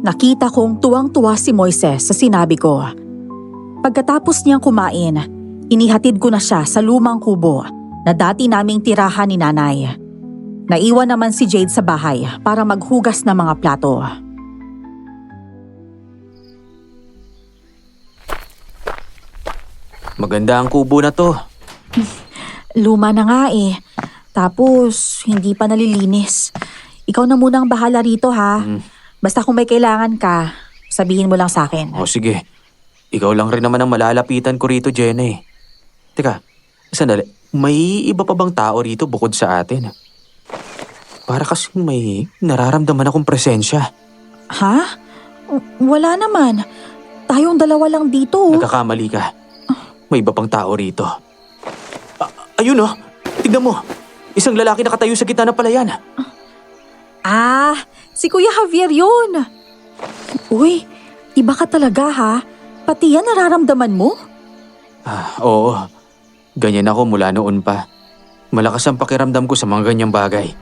Nakita kong tuwang-tuwa si Moises sa sinabi ko. Pagkatapos niyang kumain, inihatid ko na siya sa lumang kubo na dati naming tirahan ni nanay. Naiwan naman si Jade sa bahay para maghugas ng mga plato. Maganda ang kubo na to. Luma na nga eh. Tapos, hindi pa nalilinis. Ikaw na muna ang bahala rito ha. Basta kung may kailangan ka, sabihin mo lang sa akin. O sige, ikaw lang rin naman ang malalapitan ko rito, Jenny. Teka, sandali. May iba pa bang tao rito bukod sa atin? Para kasi may nararamdaman akong presensya. Ha? Wala naman. Tayong dalawa lang dito. Nagkakamali ka. May iba pang tao rito. Ayun oh, tignan mo. Isang lalaki nakatayo sa gitna ng palayan. Ah, si Kuya Javier yun. Uy, iba ka talaga ha. Pati yan nararamdaman mo? Oo. Ganyan ako mula noon pa. Malakas ang pakiramdam ko sa mga ganyang bagay.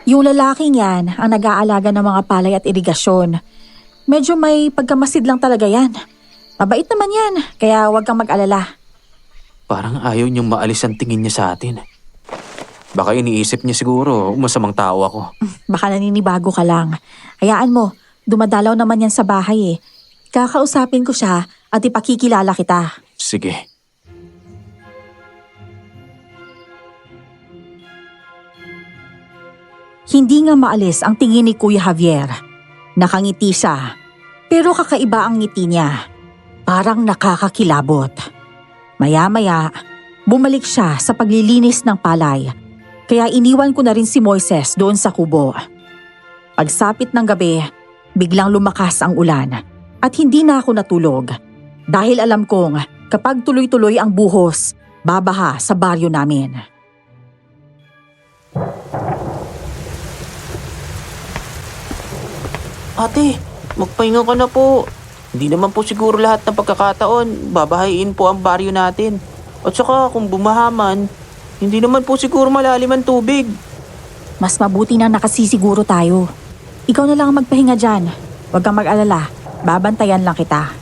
Yung lalaking yan ang nag-aalaga ng mga palay at irigasyon. Medyo may pagkamasid lang talaga yan. Mabait naman yan, kaya huwag kang mag-alala. Parang ayaw niyang maalis ang tingin niya sa atin. Baka iniisip niya siguro masamang tao ako. Baka naninibago ka lang. Hayaan mo, dumadalaw naman yan sa bahay eh. Kakausapin ko siya at ipakikilala kita. Sige. Hindi nga maalis ang tingin ni Kuya Javier. Nakangiti siya, pero kakaiba ang ngiti niya. Parang nakakakilabot. Maya-maya, bumalik siya sa paglilinis ng palay. Kaya iniwan ko na rin si Moises doon sa kubo. Pagsapit ng gabi, biglang lumakas ang ulan at hindi na ako natulog. Dahil alam kong kapag tuloy-tuloy ang buhos, babaha sa baryo namin. Ate, magpahinga ka na po. Hindi naman po siguro lahat ng pagkakataon babahayin po ang baryo natin. At saka kung bumahaman, hindi naman po siguro malalim ang tubig. Mas mabuti na nakasisiguro tayo. Ikaw na lang ang magpahinga dyan. Huwag kang mag-alala. Babantayan lang kita.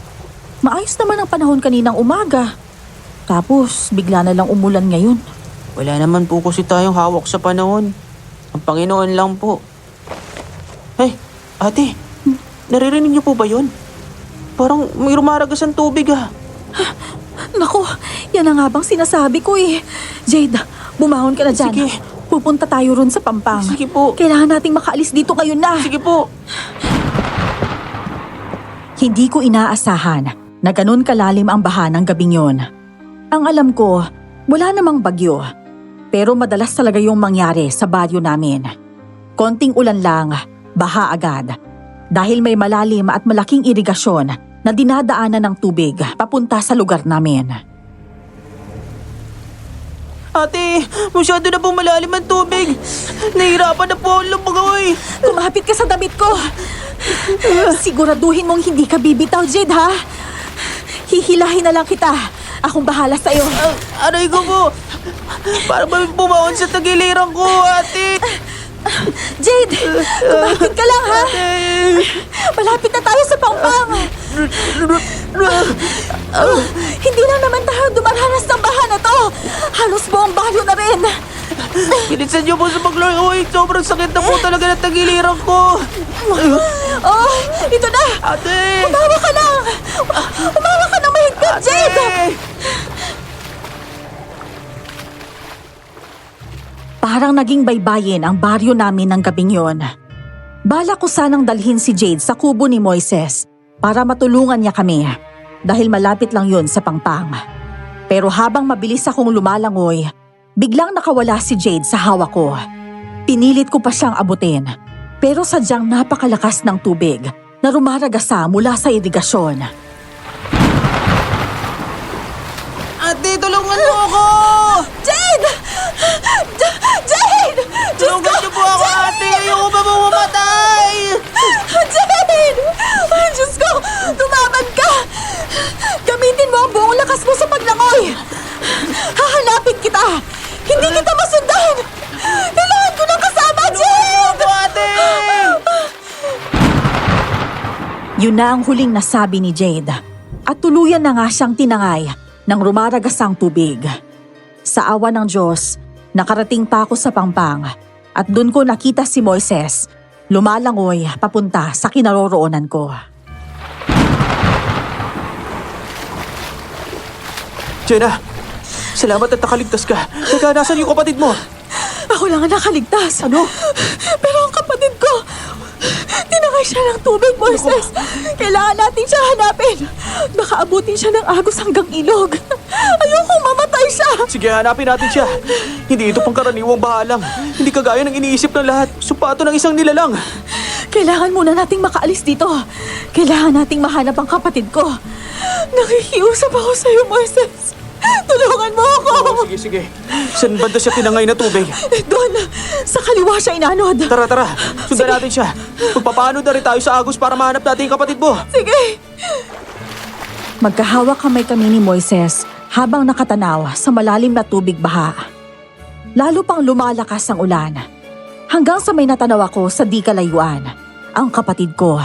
Maayos naman ang panahon kaninang umaga. Tapos bigla na lang umulan ngayon. Wala naman po kasi tayong hawak sa panahon. Ang Panginoon lang po. Ay, ate, naririnig niyo po ba yun? Parang may rumaragas ang tubig ah. Naku, yan na nga bang sinasabi ko eh. Jade, bumahon ka na dyan. Sige. Pupunta tayo ron sa Pampang. Sige po. Kailangan nating makaalis dito ngayon na. Sige po. Hindi ko inaasahan na ganun kalalim ang baha ng gabing yon. Ang alam ko, wala namang bagyo. Pero madalas talaga yung mangyari sa baryo namin. Konting ulan lang, baha agad. Dahil may malalim at malaking irigasyon na dinadaanan ng tubig papunta sa lugar namin. Ate, masyado na pong malalim ang tubig. Nahihirapan na po akong lumangoy. Kumapit ka sa damit ko! Siguraduhin mong hindi ka bibitaw, Jade, ha? Hihilahin na lang kita. Akong bahala sa'yo. Aray ko po. Parang may bumawon sa tagiliran ko, ate. Jade, kumapit ka lang, ha? Malapit na tayo sa Pampang. Hindi lang naman tayo dumaranas ng baha na to. Halos buong baryo na rin. Bilisan niyo po sa paglangoy. Sobrang sakit na po talaga ng tagiliran ko. Oh, ito na. Ate! Umawa ka lang. Umawa ka ng mahigpit, Jade. Ate! Parang naging baybayin ang baryo namin ng gabing yon. Bala ko sanang dalhin si Jade sa kubo ni Moises para matulungan niya kami dahil malapit lang yon sa Pangpang. Pero habang mabilis akong lumalangoy, biglang nakawala si Jade sa hawak ko. Pinilit ko pa siyang abutin, pero sadyang napakalakas ng tubig na rumaragasa mula sa irigasyon. Ate, tulungan mo ako! Jade! Jade! Tulungan niyo po ako, ate! Ayoko pa mamatay! Jade! Diyos ko! Tumaban ka! Gamitin mo ang buong lakas mo sa paglangoy! Hahanapin kita! Hindi kita masundan! Kailangan ko ng kasama, Jade! Ate! Yun na ang huling nasabi ni Jade. At tuluyan na nga siyang tinangay ng rumaragasang tubig. Sa awa ng Diyos, nakarating pa ako sa Pangpang at doon ko nakita si Moises lumalangoy papunta sa kinaroroonan ko. Jenna, salamat at nakaligtas ka. Teka, nasan yung kapatid mo? Ako lang ang nakaligtas. Ano? Pero ang kapatid ko, tinangay siya ng tubig, Moises. Kailangan natin siya hanapin. Baka abutin siya ng agos hanggang ilog. Ayokong mamatay siya. Sige, hanapin natin siya. Hindi ito pangkaraniwang bahalang. Hindi kagaya ng iniisip ng lahat. Supato ng isang nilalang. Kailangan muna nating makaalis dito. Kailangan nating mahanap ang kapatid ko. Nakikiusap ako sa iyo, Moises. Tulungan mo ako. Oo, sige. Saan banda siya tinangay na tubig? Doon, sa kaliwa siya inanod. Tara. Sundan natin siya. Magpapaano na rin tayo sa agos para mahanap natin yung kapatid mo. Sige. Magkahawak kamay kami ni Moises habang nakatanaw sa malalim na tubig baha. Lalo pang lumalakas ang ulan. Hanggang sa may natanaw ako sa di kalayuan, ang kapatid ko.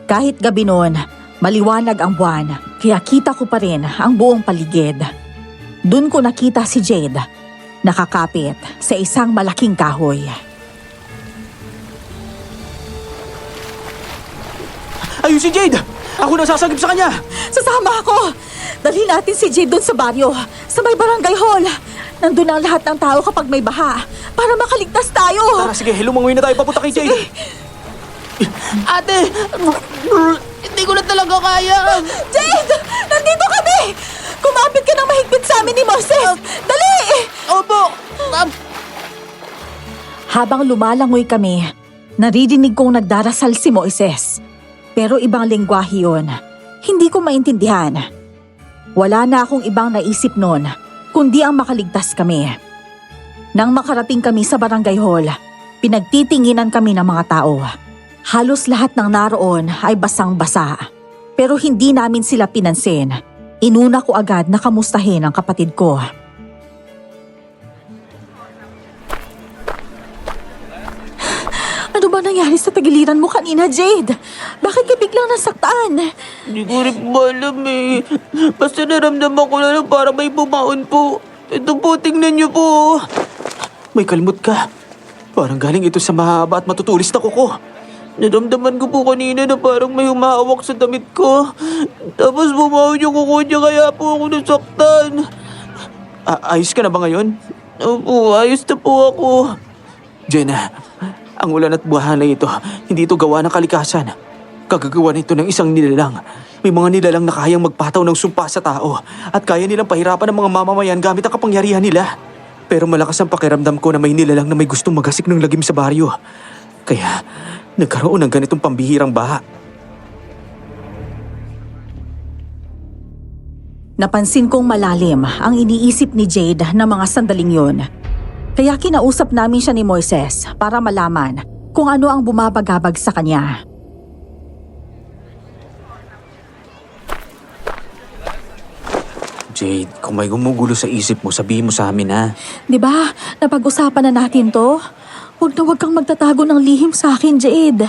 Kahit gabi noon, maliwanag ang buwan, kaya kita ko pa rin ang buong paligid. Doon ko nakita si Jade, nakakapit sa isang malaking kahoy. Ayun si Jade! Ako nasasagip sa kanya! Sasama ako! Dalhin natin si Jade doon sa baryo, sa may barangay hall. Nandun ang lahat ng tao kapag may baha, para makaligtas tayo. Tara, sige, lumangoy na tayo papunta kay Jade. Ate! Hindi ko na talaga kaya! Jade! Nandito kami! Kumapit ka ng mahigpit sa amin ni Moses! Dali! Opo! Habang lumalangoy kami, naririnig kong nagdarasal si Moises. Pero ibang lengguwahe yun. Hindi ko maintindihan. Wala na akong ibang naisip noon, kundi ang makaligtas kami. Nang makarating kami sa barangay hall, pinagtitinginan kami ng mga tao. Halos lahat ng naroon ay basang-basa. Pero hindi namin sila pinansin. Inuna ko agad na kamustahin ang kapatid ko. Ano ba nangyari sa tagiliran mo kanina, Jade? Bakit ka biglang nasaktan? Hindi ko rin alam eh. Basta naramdaman ko na lang para may bumaon po. Ito po, tingnan niyo po. May kalmot ka. Parang galing ito sa mahaba at matutulis na kuko. Naramdaman ko po kanina na parang may humahawak sa damit ko. Tapos bumawin yung kuko niya kaya po ako nasaktan. Ayos ka na ba ngayon? Opo, ayos na po ako. Jenna, ang ulan at buhahan na ito, hindi ito gawa ng kalikasan. Kagagawa nito ng isang nilalang. May mga nilalang na kayang magpataw ng sumpa sa tao at kaya nilang pahirapan ng mga mamamayan gamit ang kapangyarihan nila. Pero malakas ang pakiramdam ko na may nilalang na may gustong magasik ng lagim sa baryo. Kaya nagkaroon ng ganitong pambihirang baha. Napansin kong malalim ang iniisip ni Jade na mga sandaling yun. Kaya kinausap namin siya ni Moises para malaman kung ano ang bumabagabag sa kanya. Jade, kung may gumugulo sa isip mo, sabihin mo sa amin ha. Di ba? Napag-usapan na natin to? Huwag na huwag kang magtatago ng lihim sa akin, Jade.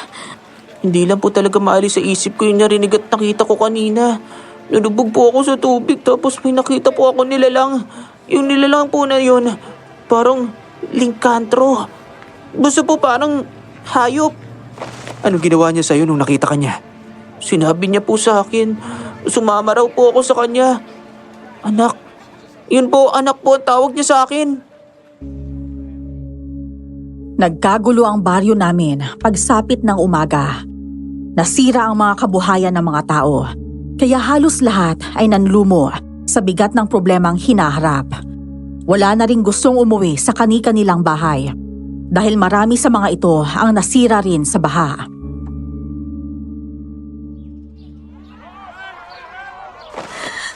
Hindi lang po talaga maalis sa isip ko yung narinig at nakita ko kanina. Nalubog po ako sa tubig tapos may nakita po ako nilalang. Yung nilalang po na yun, parang lingkantro. Basta po parang hayop. Anong ginawa niya sa'yo nung nakita ka niya? Sinabi niya po sa akin, sumama raw po ako sa kanya. Anak. Yun po, anak po ang tawag niya sa akin. Nagkagulo ang baryo namin pagsapit ng umaga. Nasira ang mga kabuhayan ng mga tao, kaya halos lahat ay nanlumo sa bigat ng problemang hinaharap. Wala na ring gustong umuwi sa kani-kanilang bahay dahil marami sa mga ito ang nasira rin sa baha.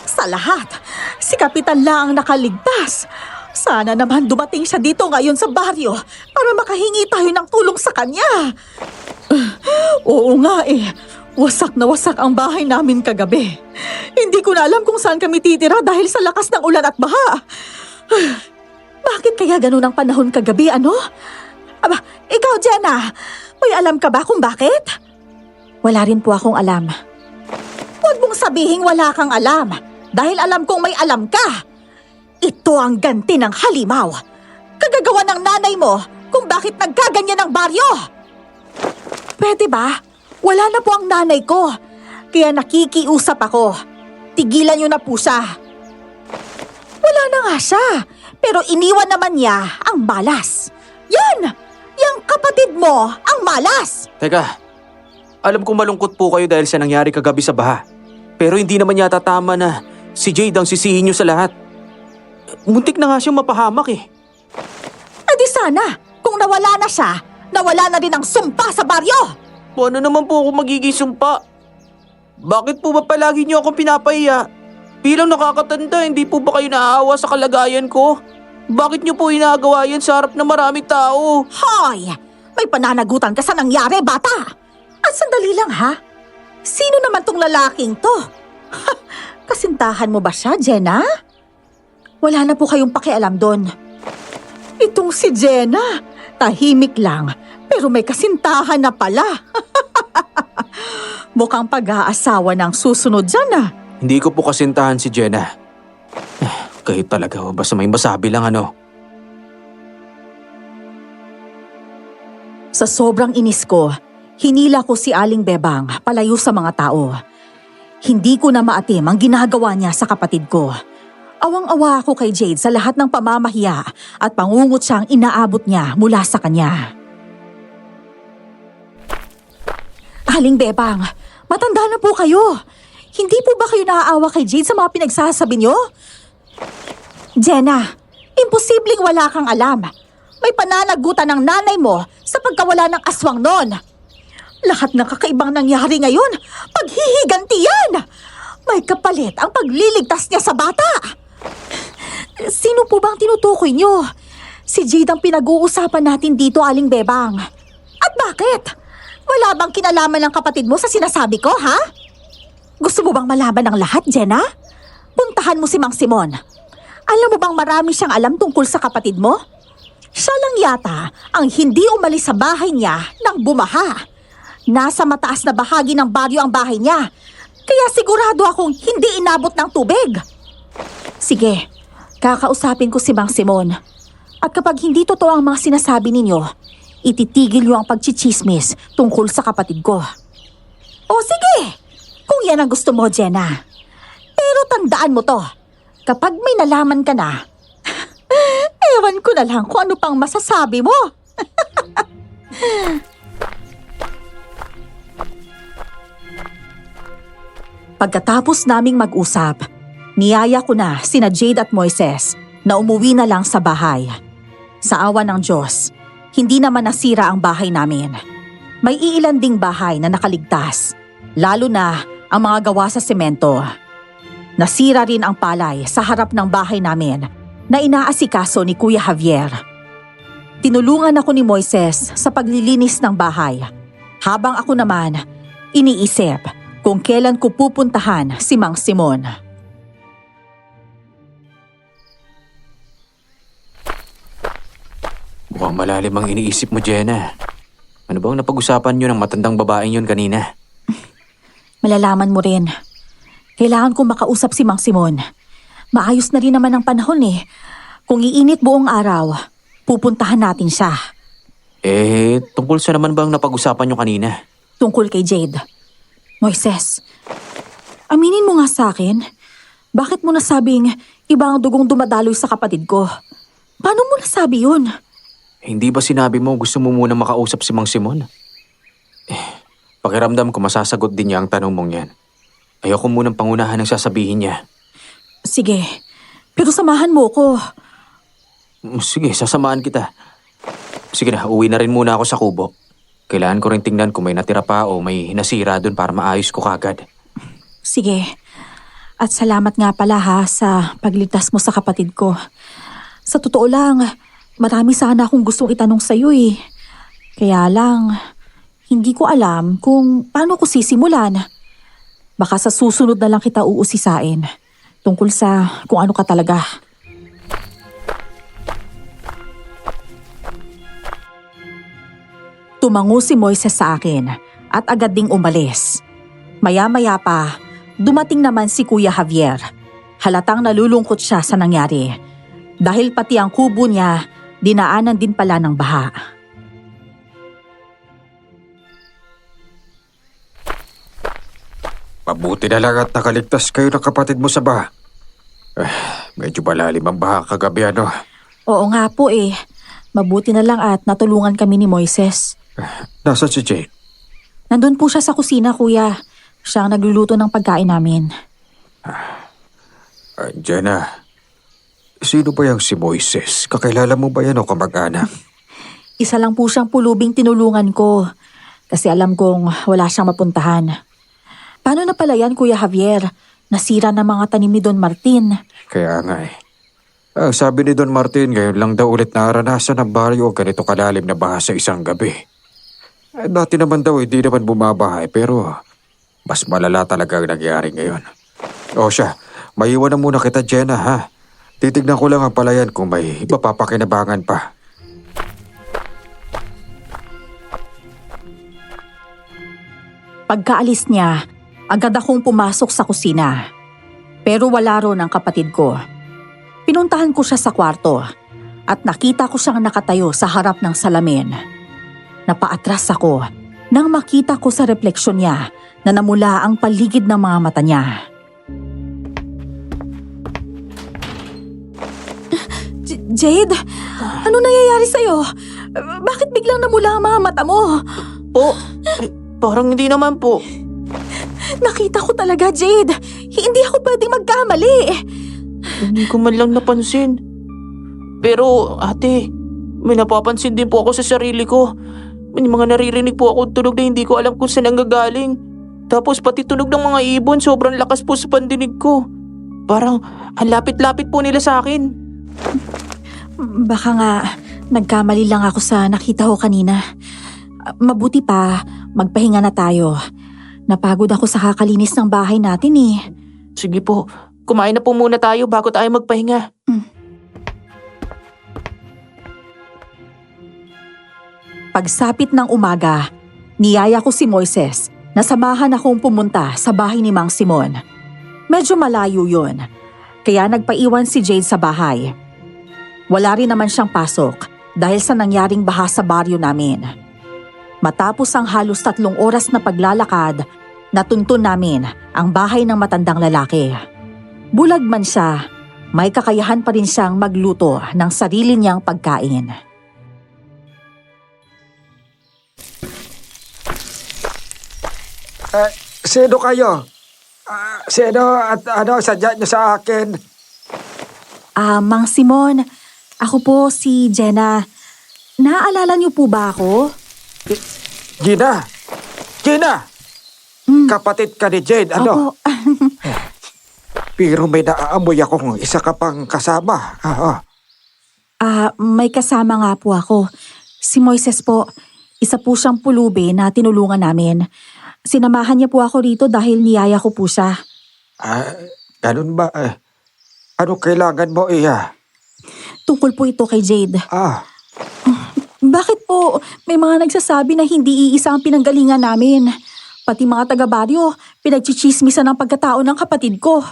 Sa lahat, si Kapitan lang ang nakaligtas. Sana naman dumating siya dito ngayon sa baryo para makahingi tayo ng tulong sa kanya. Oo nga eh, wasak na wasak ang bahay namin kagabi. Hindi ko na alam kung saan kami titira dahil sa lakas ng ulan at baha. Bakit kaya ganun ang panahon kagabi, ano? Aba, ikaw Jenna, may alam ka ba kung bakit? Wala rin po akong alam. Huwag mong sabihing wala kang alam dahil alam kong may alam ka. Ito ang ganti ng halimaw. Kagagawa ng nanay mo kung bakit nagkaganyan ang baryo. Pwede ba? Wala na po ang nanay ko. Kaya nakikiusap ako. Tigilan niyo na po siya. Wala na nga siya. Pero iniwan naman niya ang malas. Yan! Yang kapatid mo ang malas. Teka, alam kong malungkot po kayo dahil sa nangyari kagabi sa baha. Pero hindi naman yata tama na si Jade ang sisihin niyo sa lahat. Muntik na nga siyang mapahamak eh. Di sana, kung nawala na siya, nawala na din ang sumpa sa baryo. Paano naman po ako magiging sumpa? Bakit po ba palagi niyo akong pinapahiya? Bilang nakakatanda, hindi po ba kayo naaawa sa kalagayan ko? Bakit niyo po inagawa yan sa harap ng maraming tao? Hoy! May pananagutan ka sa nangyari, bata! At sandali lang ha, sino naman tong lalaking to? Kasintahan mo ba siya, Jenna? Wala na po kayong pakialam doon. Itong si Jenna, tahimik lang, pero may kasintahan na pala. Mukhang pag-aasawa ng susunod dyan ah. Hindi ko po kasintahan si Jenna. Kayo talaga, basta may masabi lang ano. Sa sobrang inis ko, hinila ko si Aling Bebang palayo sa mga tao. Hindi ko na maatim ang ginagawa niya sa kapatid ko. Awang-awa ako kay Jade sa lahat ng pamamahiya at pangungot siyang inaabot niya mula sa kanya. Aling Bebang, matanda na po kayo. Hindi po ba kayo naaawa kay Jade sa mga pinagsasabi niyo? Jenna, imposibleng wala kang alam. May pananagutan ng nanay mo sa pagkawala ng aswang nun. Lahat ng kakaibang nangyari ngayon, paghihigantiyan. May kapalit ang pagliligtas niya sa bata. Sino po bang tinutukoy niyo? Si Jade ang pinag-uusapan natin dito, Aling Bebang. At bakit? Wala bang kinalaman ng kapatid mo sa sinasabi ko, ha? Gusto mo bang malaman ang lahat, Jenna? Puntahan mo si Mang Simon. Alam mo bang marami siyang alam tungkol sa kapatid mo? Siya lang yata ang hindi umalis sa bahay niya nang bumaha. Nasa mataas na bahagi ng baryo ang bahay niya. Kaya sigurado akong hindi inabot ng tubig. Sige, kakausapin ko si Mang Simon. At kapag hindi totoo ang mga sinasabi ninyo, ititigil niyo ang pagchichismis tungkol sa kapatid ko. O sige, kung yan ang gusto mo, Jenna. Pero tandaan mo to, kapag may nalaman ka na, ewan ko na lang kung ano pang masasabi mo. Pagkatapos naming mag-usap, niyaya ko na sina Jade at Moises na umuwi na lang sa bahay. Sa awa ng Diyos, hindi naman nasira ang bahay namin. May iilan ding bahay na nakaligtas, lalo na ang mga gawa sa semento. Nasira rin ang palay sa harap ng bahay namin na inaasikaso ni Kuya Javier. Tinulungan ako ni Moises sa paglilinis ng bahay, habang ako naman iniisip kung kailan ko pupuntahan si Mang Simon. Mukhang malalim ang iniisip mo, Jenna. Ano bang napag-usapan niyo ng matandang babaeng yun kanina? Malalaman mo rin. Kailangan kong makausap si Mang Simon. Maayos na rin naman ang panahon eh. Kung iinit buong araw, pupuntahan natin siya. Tungkol sa naman bang napag-usapan niyo kanina? Tungkol kay Jade. Moises, aminin mo nga sa akin, bakit mo nasabing iba ang dugong dumadaloy sa kapatid ko? Paano mo nasabi yun? Hindi ba sinabi mo gusto mo muna makausap si Mang Simon? Pakiramdam ko masasagot din niya ang tanong mong yan. Ayoko munang pangunahan ang sasabihin niya. Sige, pero samahan mo ko. Sige, sasamahan kita. Sige na, uwi na rin muna ako sa kubo. Kailangan ko rin tingnan kung may natira pa o may nasira doon para maayos ko kagad. Sige. At salamat nga pala ha sa pagligtas mo sa kapatid ko. Sa totoo lang, marami sana akong gustong itanong sa'yo eh. Kaya lang, hindi ko alam kung paano ko sisimulan. Baka sa susunod na lang kita uusisain tungkol sa kung ano ka talaga. Tumango si Moises sa akin at agad ding umalis. Maya-maya pa, dumating naman si Kuya Javier. Halatang nalulungkot siya sa nangyari. Dahil pati ang kubo niya, dinaanan din pala ng baha. Mabuti na lang at nakaligtas kayo ng kapatid mo sa baha. Medyo malalim ang baha kagabi ano. Oo nga po eh. Mabuti na lang at natulungan kami ni Moises. Nasaan si Jane? Nandun po siya sa kusina, kuya. Siya ang nagluluto ng pagkain namin. Andiyan na. Sino ba yung si Moises? Kakilala mo ba yan o kamag-anak? Isa lang po siyang pulubing tinulungan ko. Kasi alam kong wala siyang mapuntahan. Paano na pala yan, Kuya Javier? Nasira na mga tanim ni Don Martin. Kaya nga eh. Ang sabi ni Don Martin, ngayon lang daw ulit naranasan ng baryo ganito kalalim na baha sa isang gabi. Dati naman daw hindi naman bumabahay pero mas malala talaga ang nangyari ngayon. O siya, maiwan na muna kita, Jenna, ha? Titignan ko lang ang palayan kung may mapapakinabangan pa. Pagkaalis niya, agad akong pumasok sa kusina. Pero wala ron ang kapatid ko. Pinuntahan ko siya sa kwarto at nakita ko siyang nakatayo sa harap ng salamin. Napaatras ako nang makita ko sa refleksyon niya na namula ang paligid ng mga mata niya. Jade, ano nangyayari sa'yo? Bakit biglang namula ang mga mata mo? Parang hindi naman po. Nakita ko talaga, Jade. Hindi ako pwedeng magkamali. Hindi ko man lang napansin. Pero ate, may napapansin din po ako sa sarili ko. May mga naririnig po ako tunog na hindi ko alam kung saan nanggagaling. Tapos pati tunog ng mga ibon sobrang lakas po sa pandinig ko. Parang ang lapit-lapit po nila sa akin. Baka nga nagkamali lang ako sa nakita ko kanina. Mabuti pa, magpahinga na tayo. Napagod ako sa kakalinis ng bahay natin eh. Sige po, kumain na po muna tayo bago tayo magpahinga. Pagsapit ng umaga, niyaya ko si Moises na samahan akong pumunta sa bahay ni Mang Simon. Medyo malayo yun, kaya nagpaiwan si Jade sa bahay. Wala rin naman siyang pasok dahil sa nangyaring baha sa baryo namin. Matapos ang halos 3 oras na paglalakad, natuntun namin ang bahay ng matandang lalaki. Bulag man siya, may kakayahan pa rin siyang magluto ng sarili niyang pagkain. Sino kayo? Sino at ano sadya niyo sa akin? Mang Simon, ako po si Jenna. Naaalala niyo po ba ako? Gina! Gina! Kapatid ka ni Jade, ano? Opo. Pero may naaamoy akong isa ka pang kasama. May kasama nga po ako. Si Moises po. Isa po siyang pulubi na tinulungan namin. Sinamahan niya po ako rito dahil niyaya ko po siya. Ganun ba? Ano kailangan mo, Iya? Tungkol po ito kay Jade. Bakit po may mga nagsasabi na hindi iisa ang pinanggalingan namin? Pati mga taga-baryo, pinagchichismisan ang pagkatao ng kapatid ko.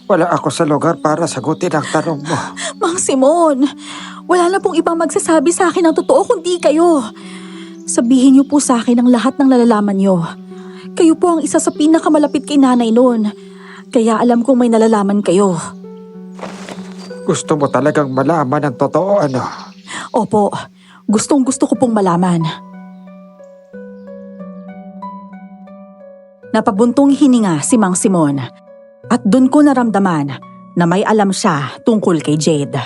Wala ako sa lugar para sagutin ang tanong mo. Mang Simon, wala na pong ibang magsasabi sa akin ng totoo kundi kayo. Sabihin niyo po sa akin ang lahat ng nalalaman niyo. Kayo po ang isa sa pinakamalapit kay nanay noon. Kaya alam kong may nalalaman kayo. Gusto mo talagang malaman ang totoo, ano? Opo, gustong gusto ko pong malaman. Napabuntong hininga si Mang Simon at dun ko naramdaman na may alam siya tungkol kay Jade.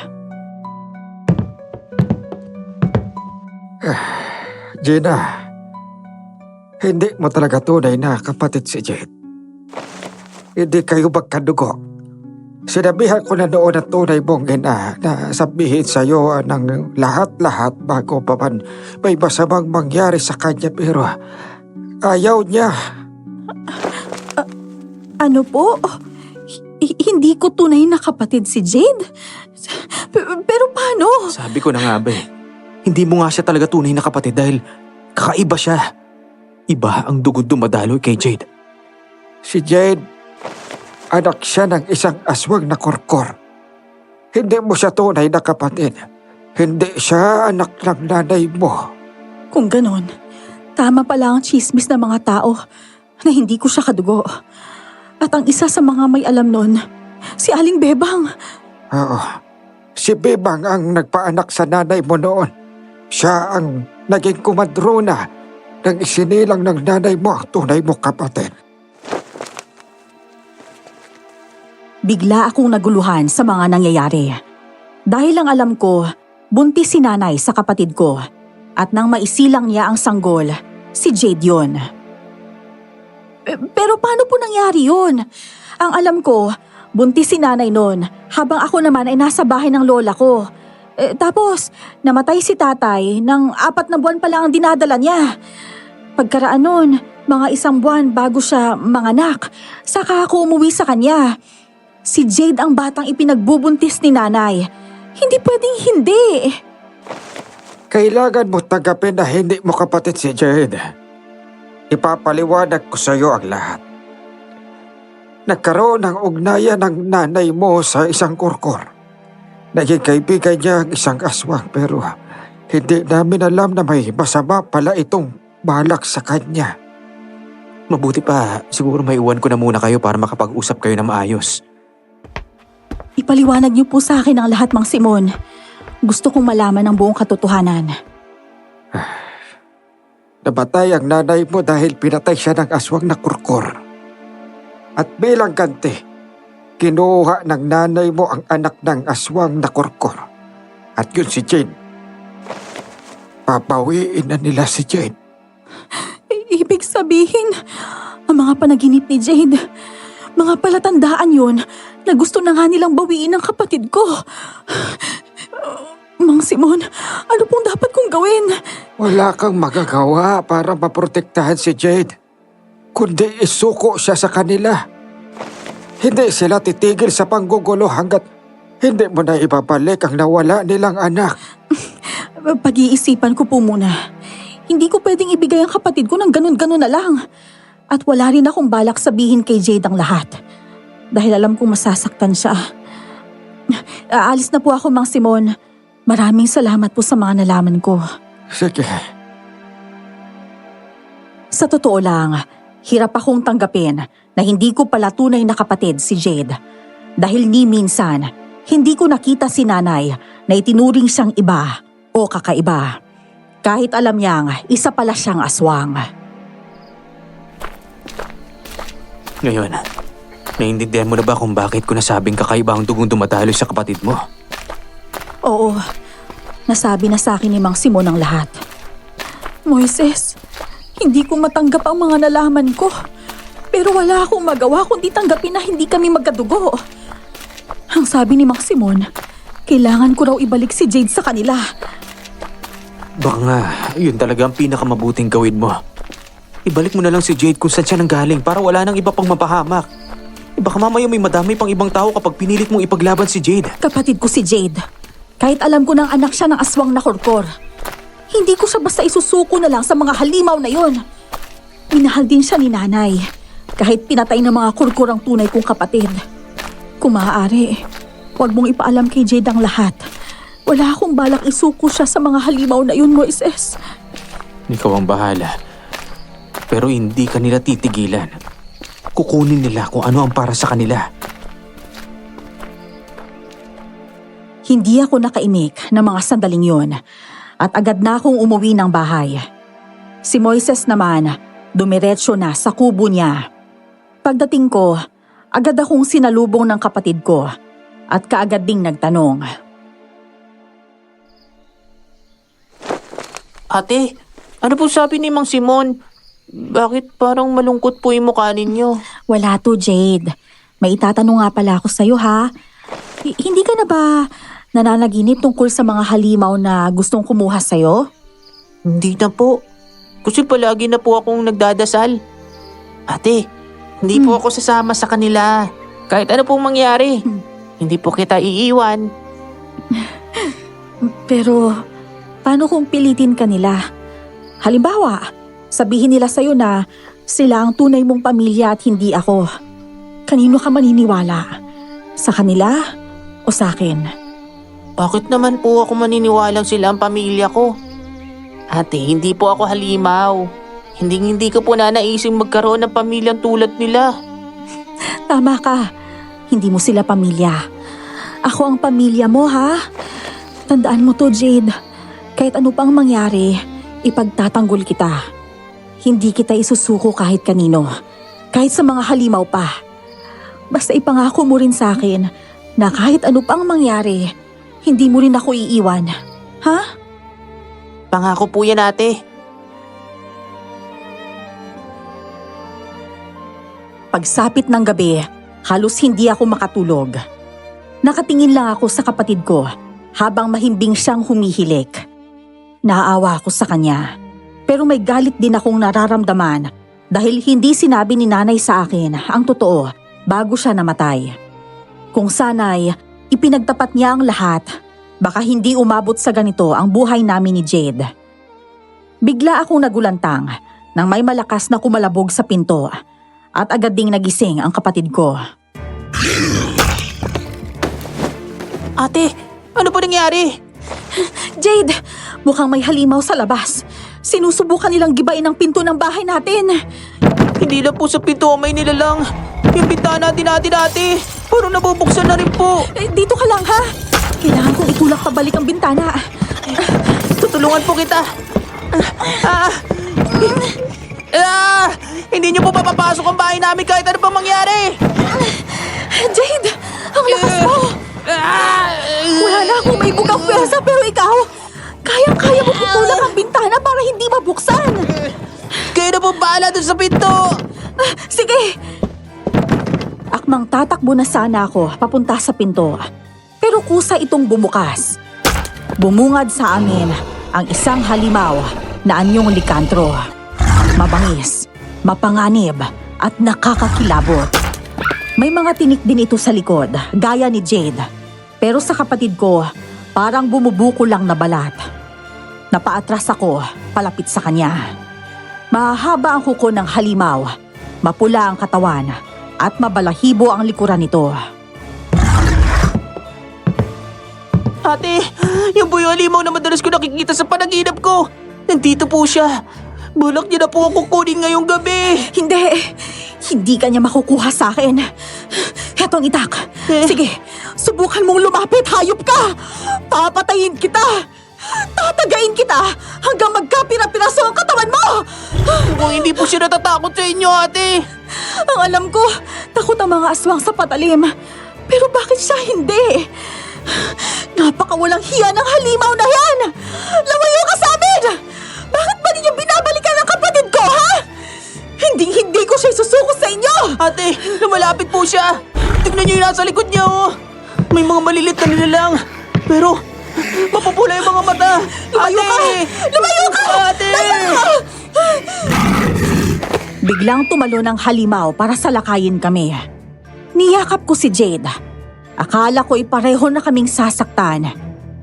Gina, hindi mo talaga tunay na kapatid si Jade. Hindi kayo magkadugo. Sinabihan ko na noon ang tunay mong ina na sabihin sa iyo ng lahat-lahat bago pa man may masamang mangyari sa kanya, pero ayaw niya. Ano po? Hindi ko tunay na kapatid si Jade? Pero paano? Sabi ko na nga ba eh. Hindi mo nga siya talaga tunay na kapatid dahil kakaiba siya. Iba ang dugod dumadaloy kay Jade. Si Jade, anak siya ng isang aswang na korkor. Hindi mo siya tunay na kapatid. Hindi siya anak ng nanay mo. Kung ganon, tama pala ang chismis ng mga tao na hindi ko siya kadugo. At ang isa sa mga may alam nun, si Aling Bebang. Oo, si Bebang ang nagpaanak sa nanay mo noon. Siya ang naging kumadrona nang isinilang ng nanay mo ang tunay mo kapatid. Bigla akong naguluhan sa mga nangyayari. Dahil ang alam ko, buntis si nanay sa kapatid ko. At nang maisilang niya ang sanggol, si Jade yun. Pero paano po nangyari yun? Ang alam ko, buntis si nanay noon habang ako naman ay nasa bahay ng lola ko. Tapos, namatay si tatay nang 4 na buwan pa lang ang dinadala niya. Pagkaraan nun, mga 1 buwan bago siya manganak, saka ako umuwi sa kanya. Si Jade ang batang ipinagbubuntis ni nanay. Hindi pwedeng hindi. Kailangan mo tanggapin na hindi mo kapatid si Jade. Ipapaliwanag ko sa iyo ang lahat. Nagkaroon ng ugnayan ng nanay mo sa isang korkor. Naging kaibigan niya ang isang aswang, pero hindi namin alam na may masama pala itong balak sa kanya. Mabuti pa, siguro may iwan ko na muna kayo para makapag-usap kayo na maayos. Ipaliwanag niyo po sa akin ang lahat, Mang Simon. Gusto kong malaman ang buong katotohanan. Namatay ang nanay mo dahil pinatay siya ng aswang na kurkur. At bilang ganti, kinuha ng nanay mo ang anak ng aswang na kurkur. At yun si Jade. Papawiin na nila si Jade. Ibig sabihin, ang mga panaginip ni Jade, mga palatandaan yun na gusto na nga nilang bawiin ang kapatid ko. Mang Simon, ano pong dapat kong gawin? Wala kang magagawa para maprotektahan si Jade, kundi isuko siya sa kanila. Hindi sila titigil sa panggugulo hanggat hindi mo na ibabalik ang nawala nilang anak. Pag-iisipan ko po muna. Hindi ko pwedeng ibigay ang kapatid ko ng ganun-ganun na lang. At wala rin akong balak sabihin kay Jade ang lahat. Dahil alam kong masasaktan siya. Aalis na po ako, Mang Simon. Maraming salamat po sa mga nalaman ko. Sige. Sa totoo lang, hirap akong tanggapin na hindi ko pala tunay na kapatid si Jade. Dahil ni minsan, hindi ko nakita si nanay na itinuring siyang iba o kakaiba. Kahit alam niyang isa pala siyang aswang. Ngayon, naiintindihan mo na ba kung bakit ko nasabing kakaiba ang dugong dumadaloy sa kapatid mo? Oo, nasabi na sa akin ni Mang Simon ang lahat. Moises, hindi ko matanggap ang mga nalaman ko. Pero wala akong magawa kundi tanggapin na hindi kami magkadugo. Ang sabi ni Mang Simon, kailangan ko raw ibalik si Jade sa kanila. Baka nga, yun talaga ang pinakamabuting gawin mo. Ibalik mo na lang si Jade kung saan siya nanggaling para wala nang iba pang mapahamak. Baka mamaya may madami pang ibang tao kapag pinilit mong ipaglaban si Jade. Kapatid ko si Jade. Kahit alam ko ng anak siya ng aswang na korkor. Hindi ko siya basta isusuko na lang sa mga halimaw na yon. Minahal din siya ni nanay. Kahit pinatay ng mga korkor ang tunay kong kapatid. Kung maaari, huwag mong ipaalam kay Jade ang lahat. Wala akong balak isuko siya sa mga halimaw na yun, Moises. Ikaw ang bahala. Pero hindi ka nila titigilan. Kukunin nila kung ano ang para sa kanila. Hindi ako nakaimik ng mga sandaling yon at agad na akong umuwi ng bahay. Si Moises naman, dumiretso na sa kubo niya. Pagdating ko, agad akong sinalubong ng kapatid ko at kaagad ding nagtanong. Ate, ano po sabi ni Mang Simon? Bakit parang malungkot po yung mukha ninyo? Wala to, Jade. May itatanong nga pala ako sa'yo, ha? Hindi ka na ba nananaginip tungkol sa mga halimaw na gustong kumuha sa'yo? Hindi na po. Kasi palagi na po akong nagdadasal. Ate, hindi po ako sasama sa kanila. Kahit ano pong mangyari. Hindi po kita iiwan. Pero, paano kung pilitin ka nila? Halimbawa, sabihin nila sa'yo na sila ang tunay mong pamilya at hindi ako. Kanino ka maniniwala? Sa kanila o sa akin? Bakit naman po ako maniniwalang sila ang pamilya ko? Ate, hindi po ako halimaw. Hindi ko po nanaising magkaroon ng pamilyang tulad nila. Tama ka. Hindi mo sila pamilya. Ako ang pamilya mo, ha? Tandaan mo to, Jade. Kahit ano pang mangyari, ipagtatanggol kita. Hindi kita isusuko kahit kanino. Kahit sa mga halimaw pa. Basta ipangako mo rin sa akin na kahit ano pang mangyari, hindi mo rin ako iiwan. Ha? Pangako po yan, ate. Pagsapit ng gabi, halos hindi ako makatulog. Nakatingin lang ako sa kapatid ko habang mahimbing siyang humihilik. Naaawa ako sa kanya. Pero may galit din akong nararamdaman dahil hindi sinabi ni nanay sa akin ang totoo bago siya namatay. Kung sana'y ipinagtapat niya ang lahat, baka hindi umabot sa ganito ang buhay namin ni Jade. Bigla akong nagulantang nang may malakas na kumalabog sa pinto at agad ding nagising ang kapatid ko. Ate, ano po nangyari? Jade, mukhang may halimaw sa labas. Sinusubukan nilang gibain ang pinto ng bahay natin. Hindi lang po sa pinto may nilalang. Yung bintana natin ate. Parang nabubuksan na rin po. Dito ka lang, ha? Kailangan kong itulak pabalik ang bintana. Tutulungan po kita. Hindi niyo po papapasok ang bahay namin kahit ano pang mangyari. Jade, ang lakas mo. Wala na akong may bugang pwersa pero ikaw, kayang-kaya mo tutulak ang bintana para hindi mabuksan. Kayo na po bahala dun sa pinto. Sige. Akmang tatakbo na sana ako papunta sa pinto. Pero kusa itong bumukas. Bumungad sa amin ang isang halimaw na anyong likantro. Mabangis, mapanganib at nakakakilabot. May mga tinik din ito sa likod, gaya ni Jade. Pero sa kapatid ko, parang bumubuko lang na balat. Napaatras ako, palapit sa kanya. Mahaba ang kuko ng halimaw, mapula ang katawan, at mabalahibo ang likuran nito. Ate, yung buyo halimaw na madalas ko nakikita sa panaginip ko. Nandito po siya. Bulak niya na po ako kunin ngayong gabi. Hindi ka niya makukuha sa akin. Heto ang itak. Sige, subukan mong lumapit, hayop ka! Papatayin kita! Tatagain kita hanggang magkapira-piraso ang katawan mo! Kung hindi po siya natatakot sa inyo, ate. Ang alam ko, takot ang mga aswang sa patalim. Pero bakit siya hindi? Napakawalang hiya ng halimaw na yan! Lumayo ka sa amin! Bakit ba ninyo binabalikan ang kapatid ko, ha? Hindi ko siya isusuko sa inyo! Ate, lumalapit po siya. Tignan niyo yung nasa likod niya, oh. May mga malilit na nilalang. Pero, mapupula yung mga mata. Lumayo ka! Lumayo ka! Ate! Biglang tumalo ng halimaw para salakayin kami. Niyakap ko si Jade. Akala ko'y pareho na kaming sasaktan.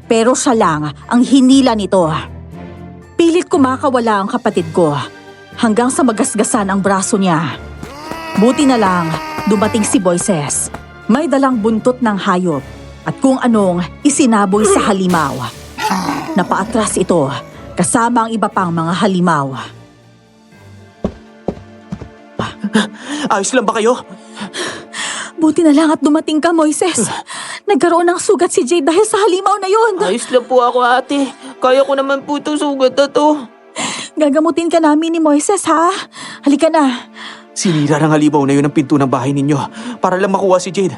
Pero siya lang ang hinila nito. Pilit kumakawala ang kapatid ko hanggang sa magasgasan ang braso niya. Buti na lang dumating si Moises. May dalang buntot ng hayop at kung anong isinaboy sa halimaw. Napaatras ito kasama ang iba pang mga halimaw. Ayos lang ba kayo? Buti na lang at dumating ka, Moises. Nagkaroon ng sugat si Jade dahil sa halimaw na yon. Ayos lang po ako, ate. Kaya ko naman po itong sugat na to. Gagamutin ka namin ni Moises, ha? Halika na. Sinira ng halimaw na yun ang pinto ng bahay ninyo para lang makuha si Jade.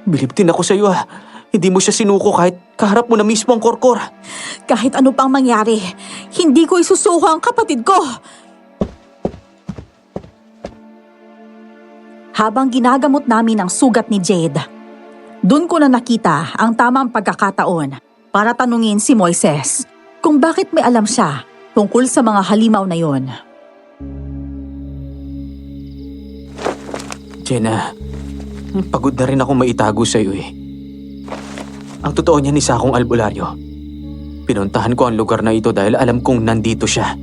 Bilib din ako sa iyo ha. Hindi mo siya sinuko kahit kaharap mo na mismo ang korkor. Kahit ano pang mangyari, hindi ko isusuko ang kapatid ko. Habang ginagamot namin ang sugat ni Jade, doon ko na nakita ang tamang pagkakataon para tanungin si Moises kung bakit may alam siya tungkol sa mga halimaw na yon. Jenna, pagod na rin ako maitago sa iyo eh. Ang totoo niyan isa akong albularyo. Pinuntahan ko ang lugar na ito dahil alam kong nandito siya.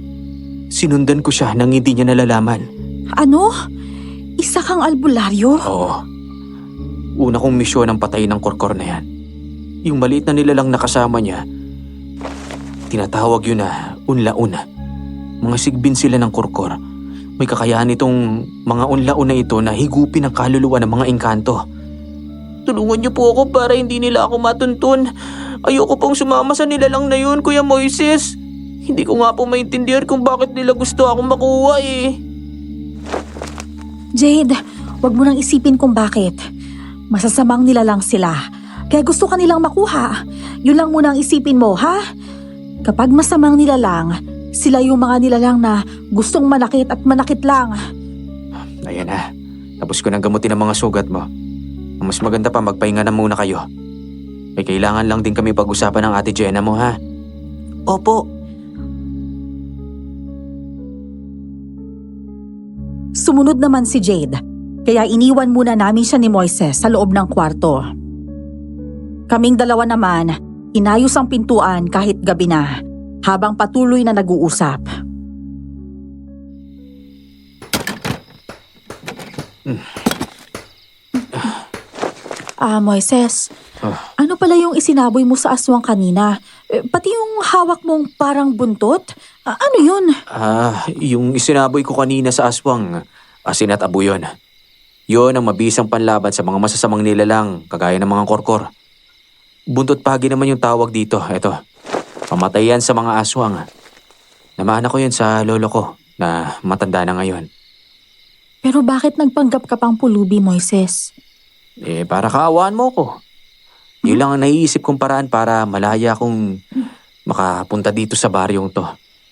Sinundan ko siya nang hindi niya nalalaman. Ano? Isa kang albularyo? Oo. Una kong misyon ang patayin ng korkor na yan. Yung maliit na nilalang nakasama niya, tinatawag yun na unla-una. Mga sigbin sila ng korkor. May kakayahan itong mga unla-una ito na higupin ang kaluluwa ng mga engkanto. Tulungan niyo po ako para hindi nila ako matuntun. Ayoko pong sumama sa nilalang na yun, Kuya Moises. Hindi ko nga po maintindihan kung bakit nila gusto akong makuha eh. Jade, wag mo nang isipin kung bakit. Masasamang nilalang sila. Kaya gusto ka nilang makuha. Yun lang muna ang isipin mo, ha? Kapag masamang nilalang, sila yung mga nilalang na gustong manakit at manakit lang. Ayan na. Tapos ko nang gamutin ang mga sugat mo. Ang mas maganda pa magpahinga na muna kayo. May kailangan lang din kami pag-usapan ng ate Jenna mo ha. Opo. Sumunod naman si Jade, kaya iniwan muna namin siya ni Moises sa loob ng kwarto. Kaming dalawa naman, inayos ang pintuan kahit gabi na, habang patuloy na nag-uusap. Moises, ano pala yung isinaboy mo sa aswang kanina? Pati yung hawak mong parang buntot? Ano yun? Yung isinaboy ko kanina sa aswang, asin at abo yun. Yun ang mabisang panlaban sa mga masasamang nilalang, kagaya ng mga korkor. Buntot pagi naman yung tawag dito. Eto, pamatayan sa mga aswang. Namana ko yun sa lolo ko na matanda na ngayon. Pero bakit nagpanggap ka pang pulubi, Moises? Para kaawaan mo ko. Yun lang ang naiisip kong paraan para malaya akong makapunta dito sa baryong to.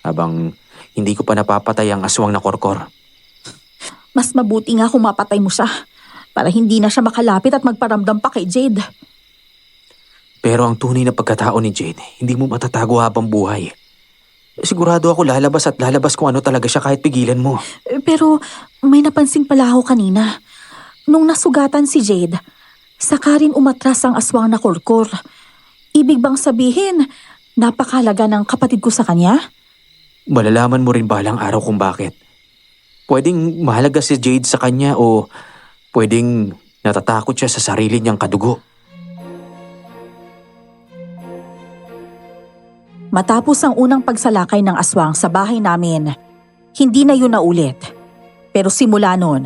Habang hindi ko pa napapatay ang aswang na korkor. Mas mabuti nga kung mapatay mo siya para hindi na siya makalapit at magparamdam pa kay Jade. Pero ang tunay na pagkatao ni Jade, hindi mo matatago habang buhay. Sigurado ako lalabas at lalabas kung ano talaga siya kahit pigilan mo. Pero may napansin pala ako kanina. Nung nasugatan si Jade, saka rin umatras ang aswang na korkor. Ibig bang sabihin, napakalaga ng kapatid ko sa kanya? Malalaman mo rin balang araw kung bakit. Pwedeng mahalaga si Jade sa kanya o pwedeng natatakot siya sa sarili niyang kadugo. Matapos ang unang pagsalakay ng aswang sa bahay namin, hindi na yun naulit. Pero simula nun,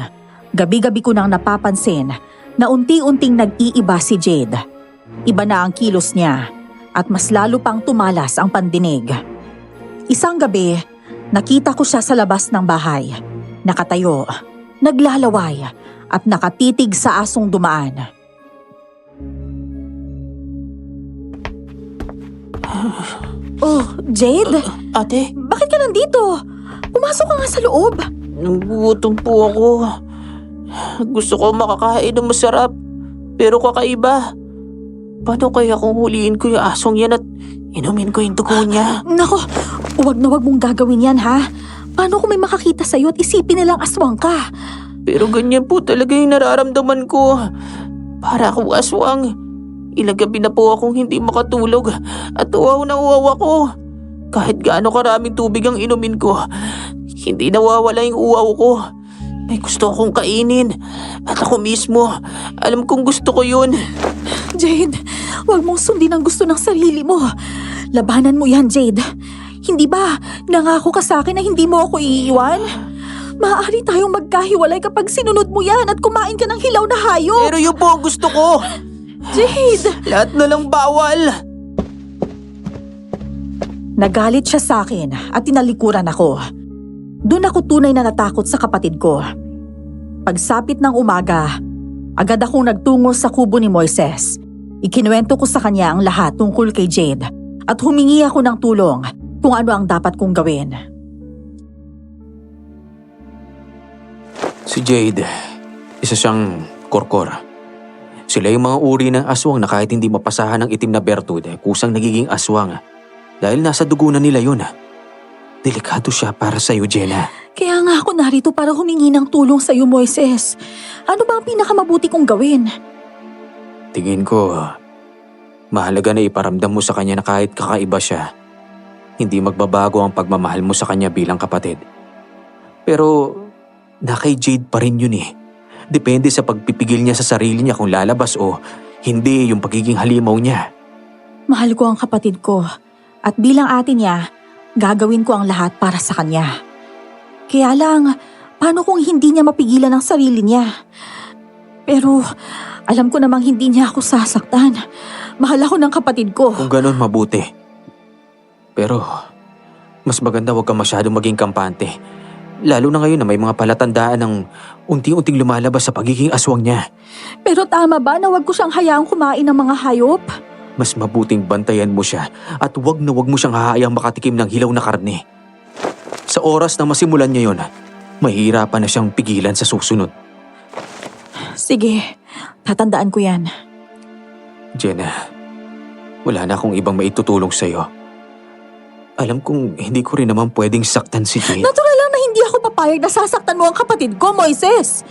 gabi-gabi ko nang napapansin na unti-unting nag-iiba si Jade. Iba na ang kilos niya at mas lalo pang tumalas ang pandinig. Isang gabi, nakita ko siya sa labas ng bahay. Nakatayo, naglalaway at nakatitig sa asong dumaan. Oh, Jade? Ate, Bakit ka nandito? Pumasok ka nga sa loob. nagugutom po ako. Gusto ko makakain ng masarap, pero kakaiba. Paano kaya kung huliin ko yung asong yan at inumin ko yung dugo niya? Nako, wag na wag mong gagawin yan, ha? Paano kung may makakita sa'yo at isipin nilang aswang ka? Pero ganyan po talaga yung nararamdaman ko. Para akong aswang. Ilang gabi na po akong hindi makatulog at uwaw na uwaw ako. Kahit gaano karaming tubig ang inumin ko, hindi nawawala yung uwaw ko. May gusto akong kainin at ako mismo, alam kong gusto ko yun. Jade, wag mong sundin ang gusto ng sarili mo. Labanan mo yan, Jade. Hindi ba nangako ka sa akin na hindi mo ako iiwan? Maaari tayong magkahiwalay kapag sinunod mo yan at kumain ka ng hilaw na hayop. Pero yun po ang gusto ko. Jade! Lahat na lang bawal! Nagalit siya sa akin at tinalikuran ako. Doon ako tunay na natakot sa kapatid ko. Pagsapit ng umaga, agad akong nagtungo sa kubo ni Moises. Ikinuwento ko sa kanya ang lahat tungkol kay Jade at humingi ako ng tulong kung ano ang dapat kong gawin. Si Jade, isa siyang korkor. Sila yung mga uri ng aswang na kahit hindi mapasahan ng itim na bertud, kusang nagiging aswang. Dahil nasa dugo na nila yun. Delikado siya para sa'yo, Jenna. Kaya nga ako narito para humingi ng tulong sa iyo, Moises. Ano ba ang pinakamabuti kong gawin? Tingin ko, mahalaga na iparamdam mo sa kanya na kahit kakaiba siya, hindi magbabago ang pagmamahal mo sa kanya bilang kapatid. Pero, na kay Jade pa rin yun eh. Depende sa pagpipigil niya sa sarili niya kung lalabas o hindi yung pagiging halimaw niya. Mahal ko ang kapatid ko at bilang ate niya, gagawin ko ang lahat para sa kanya. Kaya lang, paano kung hindi niya mapigilan ang sarili niya? Pero, alam ko namang hindi niya ako sasaktan. Mahal ako ng kapatid ko. Kung ganun, mabuti. Pero, mas maganda huwag ka masyadong maging kampante. Lalo na ngayon na may mga palatandaan ng unti-unting lumalabas sa pagiging aswang niya. Pero tama ba na wag ko siyang hayaang kumain ng mga hayop? Mas mabuting bantayan mo siya at huwag na huwag mo siyang hahayang makatikim ng hilaw na karne. Sa oras na masimulan niya yon, mahirapan na siyang pigilan sa susunod. Sige, tatandaan ko yan. Jenna, wala na akong ibang maitutulong sa'yo. Alam kong hindi ko rin naman pwedeng saktan si Jade. Natural lang na hindi ako papayag na sasaktan mo ang kapatid ko, Moises.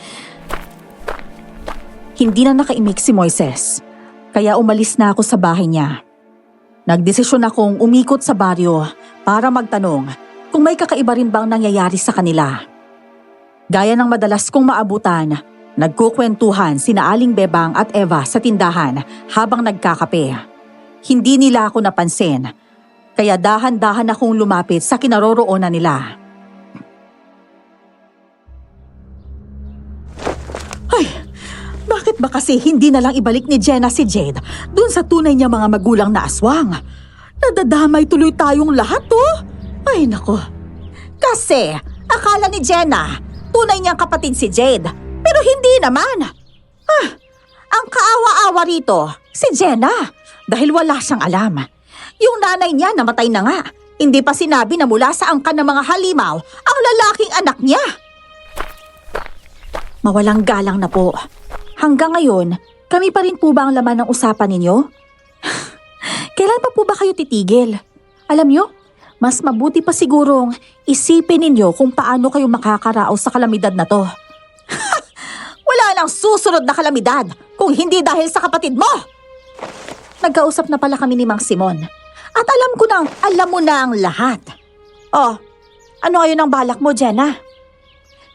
Hindi na nakaimik si Moises, kaya umalis na ako sa bahay niya. Nagdesisyon akong umikot sa baryo para magtanong kung may kakaiba rin bang nangyayari sa kanila. Gaya ng madalas kong maabutan, nagkukwentuhan sina Aling Bebang at Eva sa tindahan habang nagkakape. Hindi nila ako napansin, kaya dahan-dahan akong lumapit sa kinaroroonan nila. Ay, bakit ba kasi hindi na lang ibalik ni Jenna si Jade dun sa tunay niya mga magulang na aswang? Nadadamay tuloy tayong lahat, oh! Ay, nako. Kasi, akala ni Jenna, tunay niyang kapatid si Jade, pero hindi naman. Ang kaawa-awa rito, si Jenna, dahil wala siyang alam. Yung nanay niya namatay na nga. Hindi pa sinabi na mula sa angkan ng mga halimaw ang lalaking anak niya. Mawalang galang na po. Hanggang ngayon, kami pa rin po ba ang laman ng usapan ninyo? Kailan pa po ba kayo titigil? Alam niyo, mas mabuti pa sigurong isipin ninyo kung paano kayo makakaraos sa kalamidad na to. Wala nang susunod na kalamidad kung hindi dahil sa kapatid mo! Nagkausap na pala kami ni Mang Simon. At alam ko nang alam mo na ang lahat. Oh, ano ngayon ang balak mo, Jenna?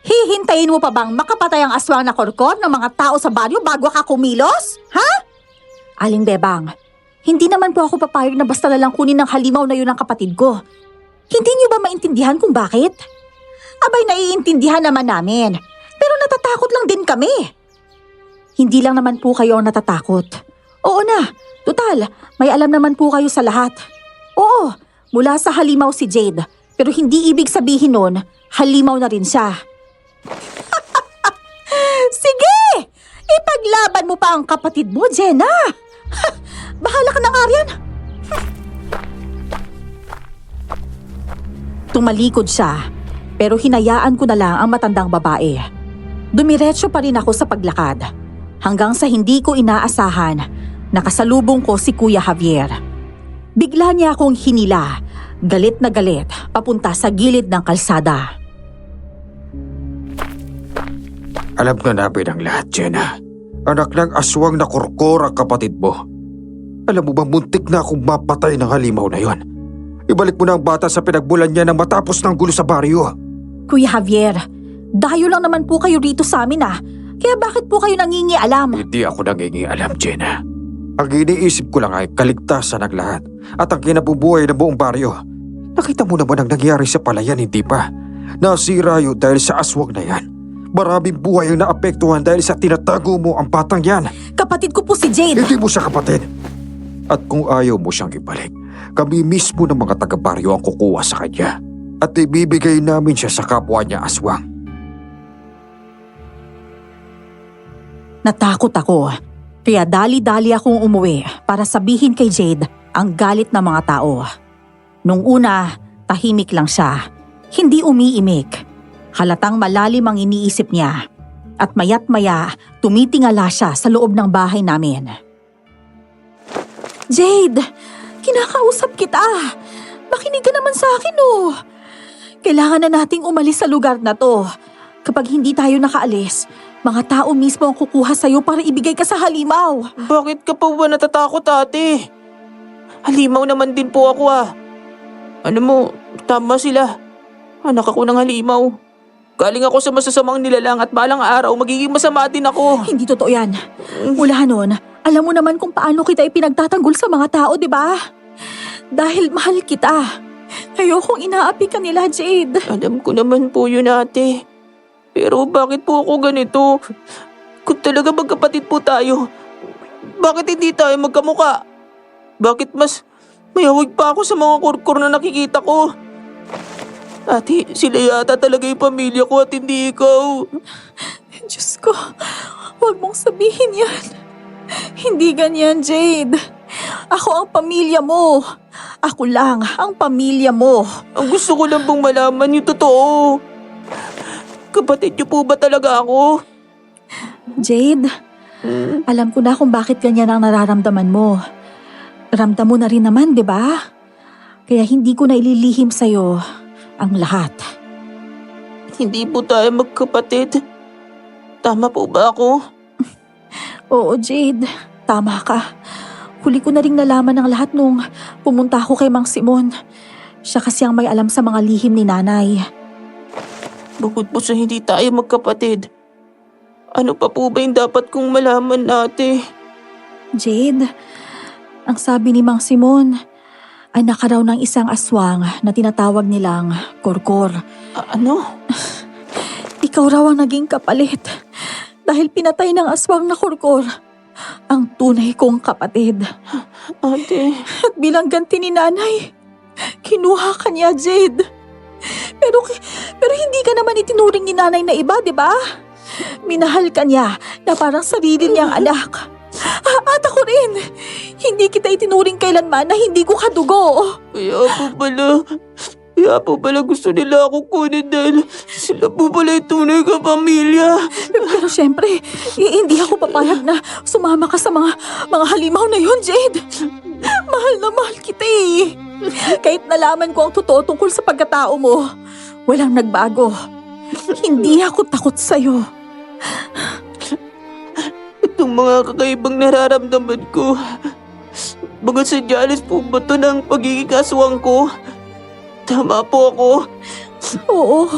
Hihintayin mo pa bang makapatay ang aswang na korkor ng mga tao sa baryo bago ka kumilos? Ha? Aling Bebang, hindi naman po ako papayag na basta lang kunin ng halimaw na yun ang kapatid ko. Hindi niyo ba maintindihan kung bakit? Abay, naiintindihan naman namin. Pero natatakot lang din kami. Hindi lang naman po kayo ang natatakot. Oo na, total, may alam naman po kayo sa lahat. Oo, mula sa halimaw si Jade. Pero hindi ibig sabihin nun, halimaw na rin siya. Sige! Ipaglaban mo pa ang kapatid mo, Jenna! Bahala ka na nga riyan. Tumalikod siya, pero hinayaan ko na lang ang matandang babae. Dumiretso pa rin ako sa paglakad, hanggang sa hindi ko inaasahan, nakasalubong ko si Kuya Javier. Bigla niya akong hinila, galit na galit, papunta sa gilid ng kalsada. Alam na namin ang lahat, Jenna. Anak ng aswang na korkor ang kapatid mo. Alam mo ba, muntik na akong mapatay ng halimaw na yon. Ibalik mo na ang bata sa pinagmulan niya nang matapos ng gulo sa baryo. Kuya Javier, dayo lang naman po kayo rito sa amin Kaya bakit po kayo nangingialam? Hindi ako nangingialam, Jenna. Ang iniisip ko lang ay kaligtasan ng lahat at ang kinabubuhay ng buong baryo. Nakita mo naman ang nangyari sa palayan, hindi ba? Nasira yun dahil sa aswang na yan. Maraming buhay ang naapektuhan dahil sa tinatago mo ang batang yan. Kapatid ko po si Jade. Hindi mo siya kapatid. At kung ayaw mo siyang ibalik, kami mismo ng mga taga-baryo ang kukuha sa kanya. At ibibigay namin siya sa kapwa niya aswang. Natakot ako. Kaya dali-dali akong umuwi para sabihin kay Jade ang galit ng mga tao. Nung una, tahimik lang siya. Hindi umiimik. Halatang malalim ang iniisip niya. At maya't maya, tumitingala siya sa loob ng bahay namin. Jade, kinakausap kita. Makinig ka naman sa akin oh. Kailangan na nating umalis sa lugar na to. Kapag hindi tayo nakaalis, mga tao mismo ang kukuha sa'yo para ibigay ka sa halimaw. Bakit ka pa ba natatakot, ate? Halimaw naman din po ako Alam mo, tama sila. Anak ako ng halimaw. Galing ako sa masasamang nilalang at balang araw magiging masama din ako. Hindi totoo yan. Mula noon, alam mo naman kung paano kita ipinagtatanggol sa mga tao, di ba? Dahil mahal kita. Ayokong inaapi ka nila, Jade. Alam ko naman po yun, ate. Pero bakit po ako ganito? Kung talaga magkapatid po tayo, bakit hindi tayo magkamuka? Bakit mas mayawig pa ako sa mga kurkur na nakikita ko? Ate, sila yata talaga yung pamilya ko at hindi ikaw. Diyos ko, huwag mong sabihin yan. Hindi ganyan, Jade. Ako ang pamilya mo. Ako lang ang pamilya mo. Ang gusto ko lang pong malaman yung totoo. Kapatid niyo po ba talaga ako? Jade, alam ko na kung bakit ganyan ang nararamdaman mo. Ramdam mo na rin naman, di ba? Kaya hindi ko na ililihim sa'yo ang lahat. Hindi po tayo magkapatid. Tama po ba ako? Oo, Jade. Tama ka. Huli ko na rin nalaman ang lahat nung pumunta ako kay Mang Simon. Siya kasi ang may alam sa mga lihim ni nanay. Bukod po sa hindi tayo magkapatid, ano pa po ba yung dapat kong malaman, ate? Jade, ang sabi ni Mang Simon, anak ka raw ng isang aswang na tinatawag nilang Korkor. Ano? Ikaw raw ang naging kapalit dahil pinatay ng aswang na Korkor ang tunay kong kapatid. Ate, At bilang ganti ni nanay, kinuha ka niya, Jade. Pero hindi ka naman itinuring ni nanay na iba, di ba? Minahal ka niya na parang sarili niyang anak. At ako rin. Hindi kita itinuring kailanman na hindi ko kadugo. kaya po pala gusto nila ako kunin dahil sila po pala yung tunay ka pamilya. Pero syempre, hindi ako papayag na sumama ka sa mga halimaw na yun, Jade. Mahal na mahal kita eh. Kahit nalaman ko ang totoo tungkol sa pagkatao mo, walang nagbago. Hindi ako takot sa'yo. Itong mga kakaibang nararamdaman ko, mga senyales po ba ito ng pagiging aswang ko? Tama po ako. Oo.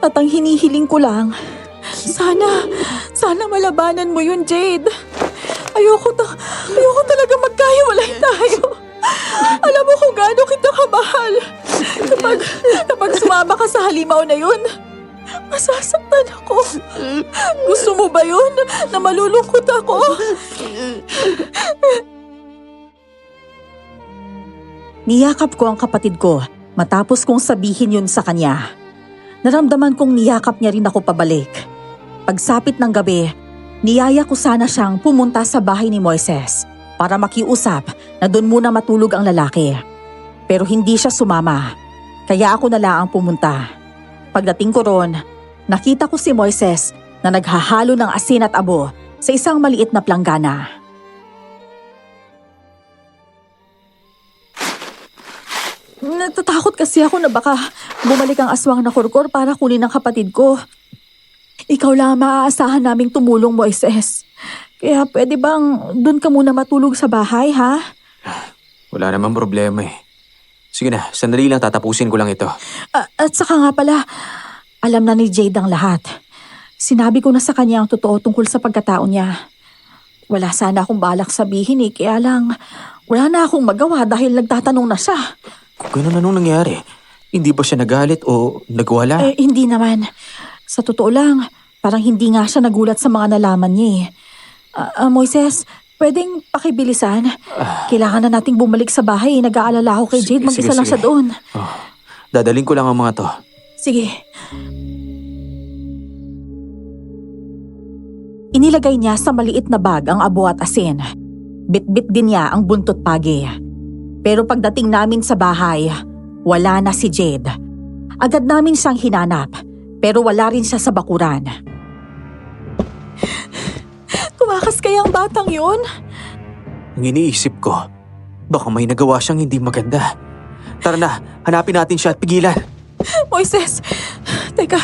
At ang hinihiling ko lang, sana malabanan mo yun, Jade. Ayoko talaga magkahiwalay tayo. Alam mo kung gaano kita kamahal. Kapag sumama ka sa halimaw na yun, masasaktan ako. Gusto mo ba yun? Na malulungkot ako? Niyakap ko ang kapatid ko matapos kong sabihin yun sa kanya. Naramdaman kong niyakap niya rin ako pabalik. Pagsapit ng gabi, niyaya ko sana siyang pumunta sa bahay ni Moises para makiusap na doon muna matulog ang lalaki. Pero hindi siya sumama, kaya ako na lang ang pumunta. Pagdating ko ron, nakita ko si Moises na naghahalo ng asin at abo sa isang maliit na planggana. Natatakot kasi ako na baka bumalik ang aswang na Korkor para kunin ang kapatid ko. Ikaw lang ang maaasahan naming tumulong, Moises. Kaya pwede bang doon ka muna matulog sa bahay, ha? Wala namang problema eh. Sige na, sandali lang tatapusin ko lang ito. At saka nga pala, alam na ni Jade ang lahat. Sinabi ko na sa kanya ang totoo tungkol sa pagkatao niya. Wala sana akong balak sabihin eh, kaya lang wala na akong magawa dahil nagtatanong na siya. Kung gano'n anong nangyari, hindi ba siya nagalit o nagwala? Hindi naman. Sa totoo lang, parang hindi nga siya nagulat sa mga nalaman niya eh. Moises, pwedeng pakibilisan? Kailangan na nating bumalik sa bahay. Nag-aalala ako kay Sige, Jade. Mag-isa sige, lang sige. siya doon. Dadaling ko lang ang mga to. Sige. Inilagay niya sa maliit na bag ang abo at asin. Bit-bit din niya ang buntot pagi. Pero pagdating namin sa bahay, wala na si Jade. Agad namin siyang hinanap, pero wala rin siya sa bakuran. Tumakas kaya ang batang yun? Ang iniisip ko, baka may nagawa siyang hindi maganda. Tara na, hanapin natin siya at pigilan. Moises, teka,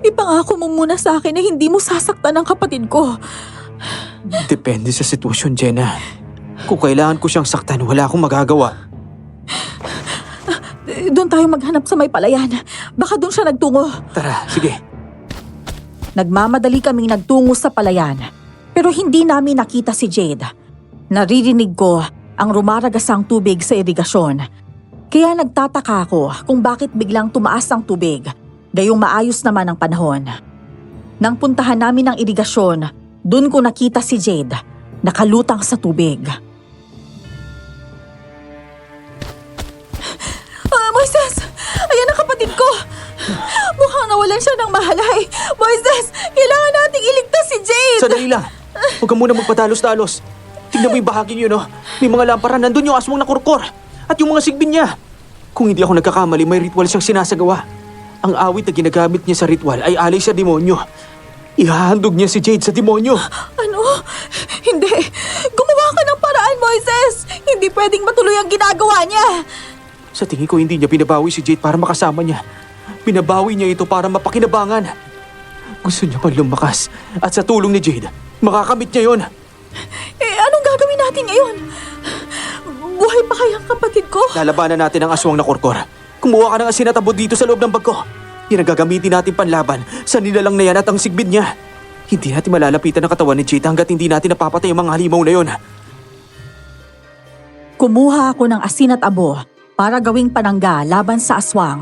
ipangako mo muna sa akin na hindi mo sasaktan ang kapatid ko. Depende sa sitwasyon, Jenna. Kung kailangan ko siyang saktan, wala akong magagawa. Doon tayo maghanap sa may palayan. Baka doon siya nagtungo. Tara, sige. Nagmamadali kaming nagtungo sa palayan. Pero hindi namin nakita si Jade. Naririnig ko ang rumaragasang tubig sa irigasyon. Kaya nagtataka ako kung bakit biglang tumaas ang tubig, gayong maayos naman ang panahon. Nang puntahan namin ang irigasyon, doon ko nakita si Jade, nakalutang sa tubig. Moises! Ayan ang kapatid ko! Mukhang nawalan siya ng mahalay. Moises! Kailangan nating iligtas si Jade! Sandali lang. Huwag ka muna magpadalos-dalos. Tingnan mo yung bahagi niyo, no? May mga lamparan, nandun yung aswang na kurkor. At yung mga sigbin niya. Kung hindi ako nagkakamali, may ritual siyang sinasagawa. Ang awit na ginagamit niya sa ritual ay alay sa demonyo. Ihahandog niya si Jade sa demonyo. Ano? Hindi. Gumawa ka ng paraan, Moises! Hindi pwedeng matuloy ang ginagawa niya. Sa tingin ko, hindi niya binabawi si Jade para makasama niya. Binabawi niya ito para mapakinabangan. Gusto niya pang lumakas. At sa tulong ni Jade, makakamit niya yon. Anong gagawin natin ngayon? Buhay pa kaya ang kapatid ko? Lalabanan natin ang aswang na kurkor. Kumuha ka ng asin at abot dito sa loob ng bag ko. Yan ang gagamitin natin panlaban sa nilalang na yan at ang sigbid niya. Hindi natin malalapitan ang katawan ni Jade hanggat hindi natin napapatay ang mga halimaw na yon. Kumuha ako ng asin at abo para gawing panangga laban sa aswang.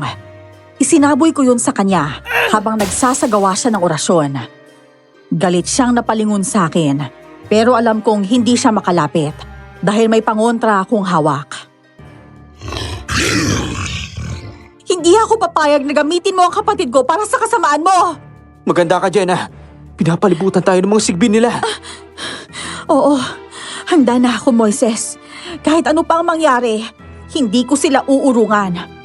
Isinaboy ko yun sa kanya habang nagsasagawa siya ng orasyon. Galit siyang napalingon sa akin, pero alam kong hindi siya makalapit dahil may pangontra akong hawak. Hindi ako papayag na gamitin mo ang kapatid ko para sa kasamaan mo! Maganda ka, Jenna. Pinapalibutan tayo ng mga sigbin nila. Oo, handa na ako, Moises. Kahit ano pang mangyari, hindi ko sila uurungan.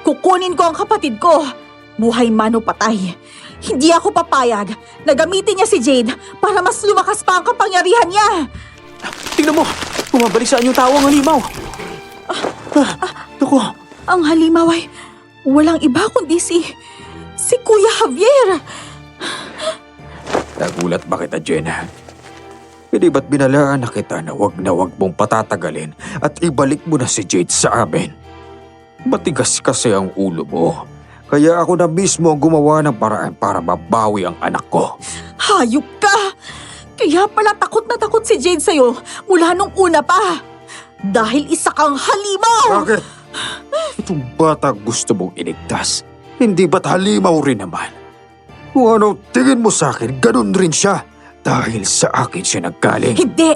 Kukunin ko ang kapatid ko. Buhay man o patay. Hindi ako papayag na gamitin niya si Jade para mas lumakas pa ang kapangyarihan niya. Tingnan mo, bumabalik sa anyong tao ang halimaw. Naku, Ang halimaw ay walang iba kundi si Kuya Javier. Nagulat ba kita, Jenna? Hindi ba't binalaan na kita na wag mong patatagalin at ibalik mo na si Jade sa amin? Matigas kasi ang ulo mo. Kaya ako na mismo ang gumawa ng paraan para mabawi ang anak ko. Hayop ka! Kaya pala takot na takot si Jade sa'yo mula nung una pa. Dahil isa kang halimaw! Bakit? Itong bata gusto mong iligtas. Hindi ba't halimaw rin naman? Kung ano tingin mo sa akin, ganun rin siya. Dahil sa akin siya naggaling. Hindi!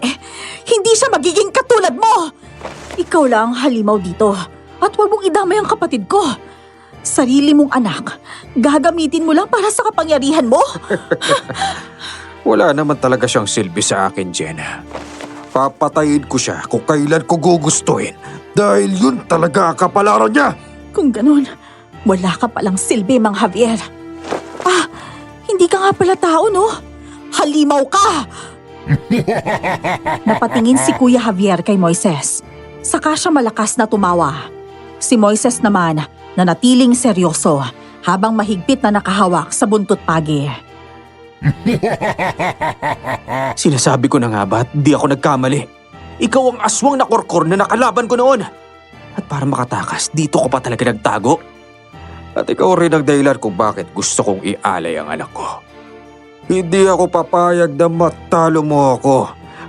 Hindi siya magiging katulad mo! Ikaw lang ang halimaw dito. At huwag mong idamay ang kapatid ko. Sarili mong anak, gagamitin mo lang para sa kapangyarihan mo? Wala naman talaga siyang silbi sa akin, Jenna. Papatayin ko siya kung kailan ko gugustuhin. Dahil yun talaga ang kapalaran niya. Kung ganun, wala ka palang silbi, Mang Javier. Hindi ka nga pala tao, no? Halimaw ka! Napatingin si Kuya Javier kay Moises. Saka siya malakas na tumawa. Si Moises naman, nanatiling seryoso habang mahigpit na nakahawak sa buntot pagi. sinasabi ko na nga ba at di ako nagkamali. Ikaw ang aswang na kurkor na nakalaban ko noon. At para makatakas, dito ko pa talaga nagtago. At ikaw rin ang dahilan kung bakit gusto kong ialay ang anak ko. Hindi ako papayag na matalo mo ako.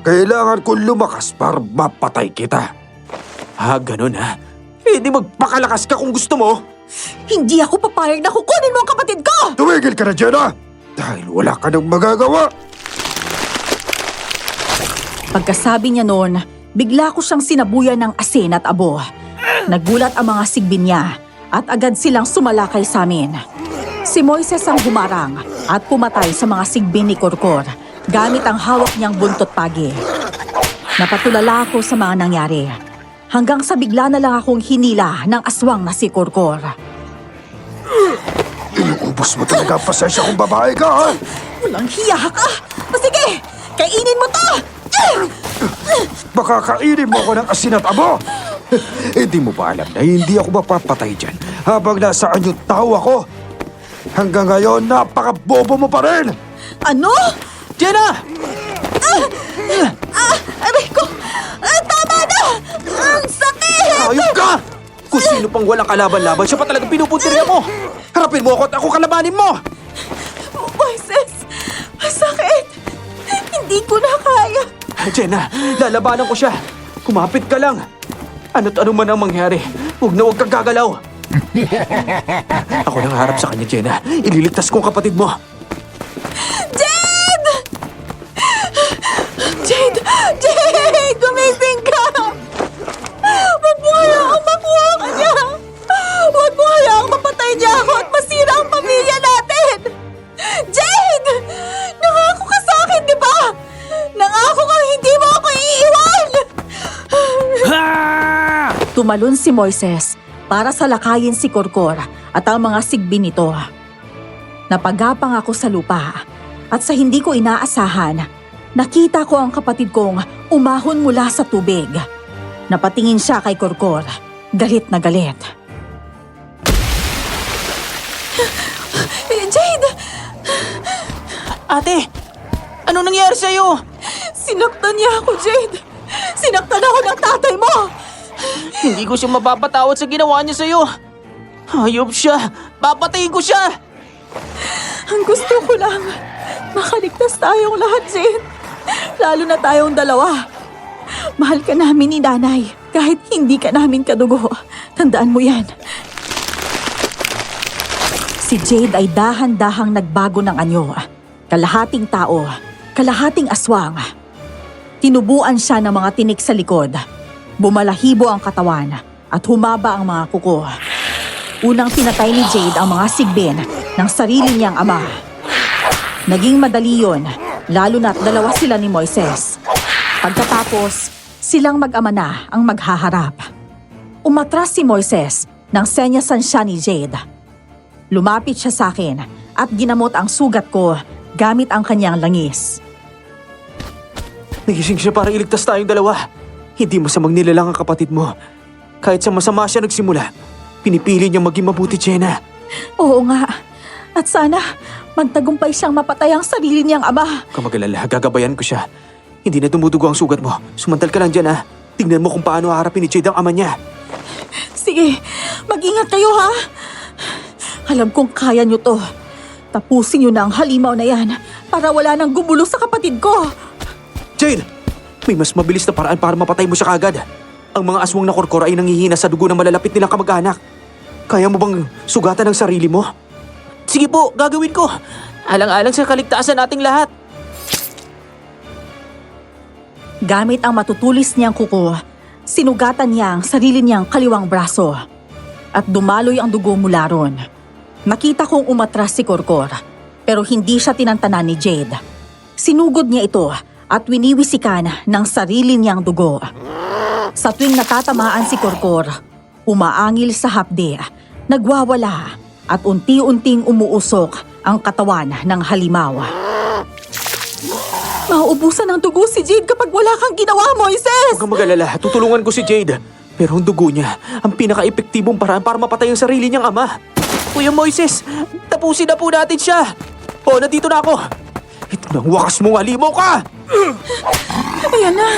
Kailangan kong lumakas para mapatay kita. Ganun ha? Di magpakalakas ka kung gusto mo. Hindi ako papayag na kukunin mo ang kapatid ko! Tumigil ka na, Jenna! Dahil wala ka nang magagawa. Pagkasabi niya noon, bigla ko siyang sinabuyan ng asin at abo. Nagulat ang mga sigbin niya at agad silang sumalakay sa amin. Si Moises ang humarang at pumatay sa mga sigbin ni Korkor gamit ang hawak niyang buntot pagi. Napatulala ako sa mga nangyari hanggang sa bigla na lang akong hinila ng aswang na si Korkor. Inuubos mo talaga ang pasensya kung babae ka, ha? Walang hiya ka! Sige, kainin mo to! Baka kainin mo ako ng asin at abo! Hindi mo ba alam na hindi ako mapapatay dyan habang nasaan yung tao ako? Hanggang ngayon, napaka-bobo mo pa rin! Ano? Jenna! Aray ko! Tama na! Ang sakit! Ayop ka! Kung sino pang walang kalaban-laban, siya pa talagang pinupuntirya mo! Harapin mo ako at ako kalabanin mo! Moises! Masakit! Hindi ko na kaya! Jenna, lalabanan ko siya. Kumapit ka lang. Ano't ano man ang mangyari, huwag na huwag kang gagalaw. Ako nang harap sa kanya, Jenna. Ililigtas ko ang kapatid mo. Jade! Jade! Jade! Gumising ka! Huwag mo hayaang makuha ka niya! Huwag mo hayaang mapatay niya ako at masira ang pamilya natin! Jade! Nangako ka sa akin, di ba? Nangako kang hindi mo ako iiwan! Tumalon si Moises para salakayin si Korkor at ang mga sigbin nito. Napagapang ako sa lupa at sa hindi ko inaasahan, nakita ko ang kapatid kong umahon mula sa tubig. Napatingin siya kay Korkor, galit na galit. Jade! Ate, ano nangyari sa'yo? Sinaktan niya ako, Jade! Sinaktan ako ng tatay mo! Hindi ko siya mapapatawad sa ginawa niya sa'yo. Hayop siya. Papatayin ko siya. Ang gusto ko lang, makaligtas tayong lahat, Jade. Lalo na tayong dalawa. Mahal ka namin ni Nanay, kahit hindi ka namin kadugo. Tandaan mo yan. Si Jade ay dahan-dahang nagbago ng anyo. Kalahating tao, kalahating aswang. Tinubuan siya ng mga tinik sa likod. Bumalahibo ang katawan at humaba ang mga kuko. Unang pinatay ni Jade ang mga sigbin ng sarili niyang ama. Naging madali yun, lalo na't dalawa sila ni Moises. Pagkatapos, silang mag-ama na ang maghaharap. Umatras si Moises nang senyasan siya ni Jade. Lumapit siya sa akin at ginamot ang sugat ko gamit ang kanyang langis. Nagising siya para iligtas tayong dalawa. Hindi masamang nilalang ang kapatid mo. Kahit sa masama siya nagsimula, pinipili niyang maging mabuti, Jenna. Oo nga. At sana magtagumpay siyang mapatay ang sarili niyang ama. Kung mag-alala, gagabayan ko siya. Hindi na dumudugo ang sugat mo. Sumantal ka lang dyan, ha? Tingnan mo kung paano haharapin ni Jade ang ama niya. Sige, mag-ingat kayo ha. Alam kong kaya niyo to. Tapusin niyo na ang halimaw na yan para wala nang gumulo sa kapatid ko. Jade! May mas mabilis na paraan para mapatay mo siya kagad. Ang mga aswang na Korkor ay nanghihina sa dugo ng malalapit nilang kamag-anak. Kaya mo bang sugatan ang sarili mo? Sige po, gagawin ko. Alang-alang sa kaligtasan nating lahat. Gamit ang matutulis niyang kuko, sinugatan niya ang sarili niyang kaliwang braso. At dumaloy ang dugo mula ron. Nakita kong umatras si Korkor, pero hindi siya tinantanan ni Jade. Sinugod niya ito at winiwisikan ng sarili niyang dugo. Sa tuwing natatamaan si Korkor, umaangil sa hapde, nagwawala at unti-unting umuusok ang katawan ng halimaw. Mauubusan ng dugo si Jade kapag wala kang ginawa, Moises! Huwag kang mag-alala, tutulungan ko si Jade. Pero ang dugo niya, ang pinaka-epektibong paraan para mapatay ang sarili niyang ama. Kuya Moises, tapusin na po natin siya. O, nandito na ako. Ito na ang wakas mong halimaw ka! Ayan na!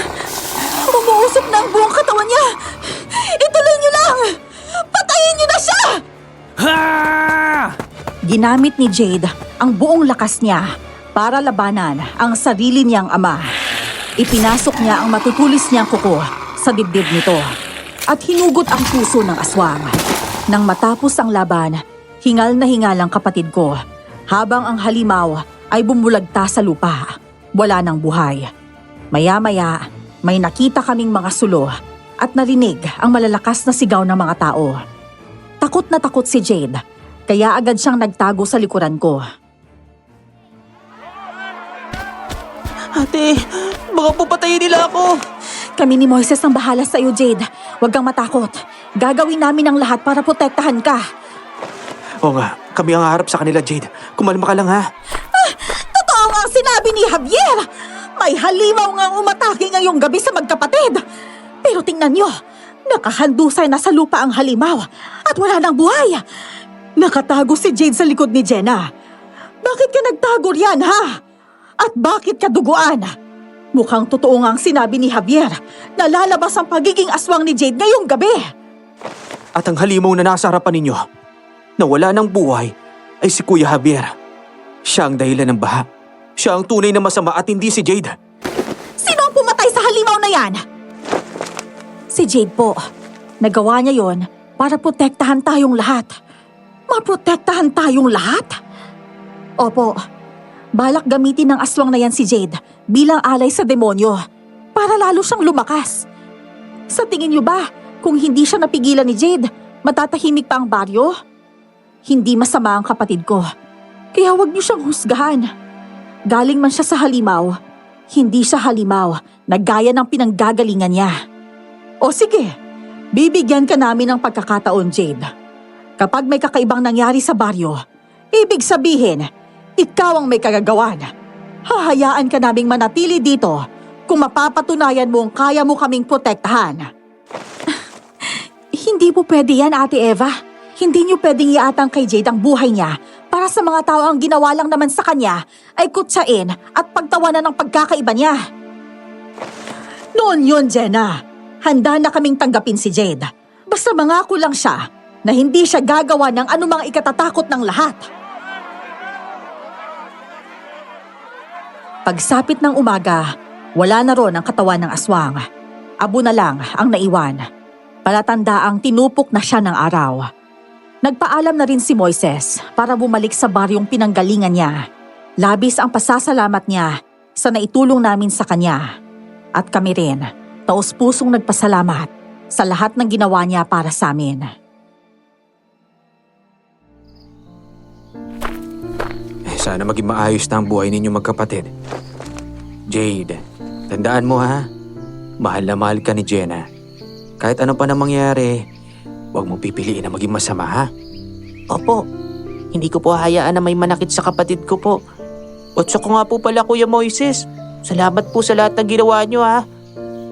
Umuusok na ang buong katawan niya! Ituloy niyo lang! Patayin niyo na siya! Ginamit ni Jade ang buong lakas niya para labanan ang sarili niyang ama. Ipinasok niya ang matutulis niyang kuko sa dibdib nito at hinugot ang puso ng aswang. Nang matapos ang laban, hingal na hingal ang kapatid ko habang ang halimaw ay bumulagta sa lupa. Wala nang buhay. Maya-maya, may nakita kaming mga sulo at narinig ang malalakas na sigaw ng mga tao. Takot na takot si Jade, kaya agad siyang nagtago sa likuran ko. Ate, baka po patayin nila ako. Kami ni Moises ang bahala sa iyo, Jade. Huwag kang matakot. Gagawin namin ang lahat para protektahan ka. Oo nga, kami ang harap sa kanila, Jade. Kumalma ka lang ha. Totoo nga ang sinabi ni Javier! May halimaw nga umatake ngayong gabi sa magkapatid. Pero tingnan nyo, nakahandusay na sa lupa ang halimaw at wala nang buhay. Nakatago si Jade sa likod ni Jenna. Bakit ka nagtago riyan, ha? At bakit ka duguan? Mukhang totoo nga ang sinabi ni Javier na lalabas ang pagiging aswang ni Jade ngayong gabi. At ang halimaw na nasa harapan ninyo, na wala ng buhay, ay si Kuya Javier. Siya ang dahilan ng baha. Siya ang tunay na masama at hindi si Jade. Sino ang pumatay sa halimaw na yan? Si Jade po. Nagawa niya yon para protektahan tayong lahat. Maprotektahan tayong lahat? Opo. Balak gamitin ng aswang na yan si Jade bilang alay sa demonyo para lalo siyang lumakas. Sa tingin niyo ba, kung hindi siya napigilan ni Jade, matatahimik pa ang baryo? Hindi masama ang kapatid ko. Kaya huwag niyo siyang husgahan. Galing man siya sa halimaw, hindi siya halimaw na gaya ng pinanggagalingan niya. O sige, bibigyan ka namin ng pagkakataon, Jade. Kapag may kakaibang nangyari sa baryo, ibig sabihin, ikaw ang may kagagawan. Hahayaan ka naming manatili dito kung mapapatunayan mo ang kaya mo kaming protektahan. Hindi po pwede yan, Ate Eva. Hindi niyo pwedeng iatang kay Jade ang buhay niya para sa mga tao ang ginawa lang naman sa kanya ay kutsain at pagtawanan ng pagkakaiba niya. Noon yun, Jenna. Handa na kaming tanggapin si Jade. Basta mangako lang siya na hindi siya gagawa ng anumang ikatatakot ng lahat. Pagsapit ng umaga, wala na ron ang katawan ng aswang. Abo na lang ang naiwan. Palatandaang tinupok na siya ng araw. Nagpaalam na rin si Moises para bumalik sa baryong pinanggalingan niya. Labis ang pasasalamat niya sa naitulong namin sa kanya. At kami rin, taos-pusong nagpasalamat sa lahat ng ginawa niya para sa amin. Sana maging maayos na ang buhay ninyo magkapatid. Jade, tandaan mo ha, mahal na mahal ka ni Jenna. Kahit ano pa na mangyari, huwag mo pipiliin na maging masama ha. Opo, hindi ko po hayaan na may manakit sa kapatid ko po. At saka nga po pala, Kuya Moises, salamat po sa lahat ng ginawa niyo ha.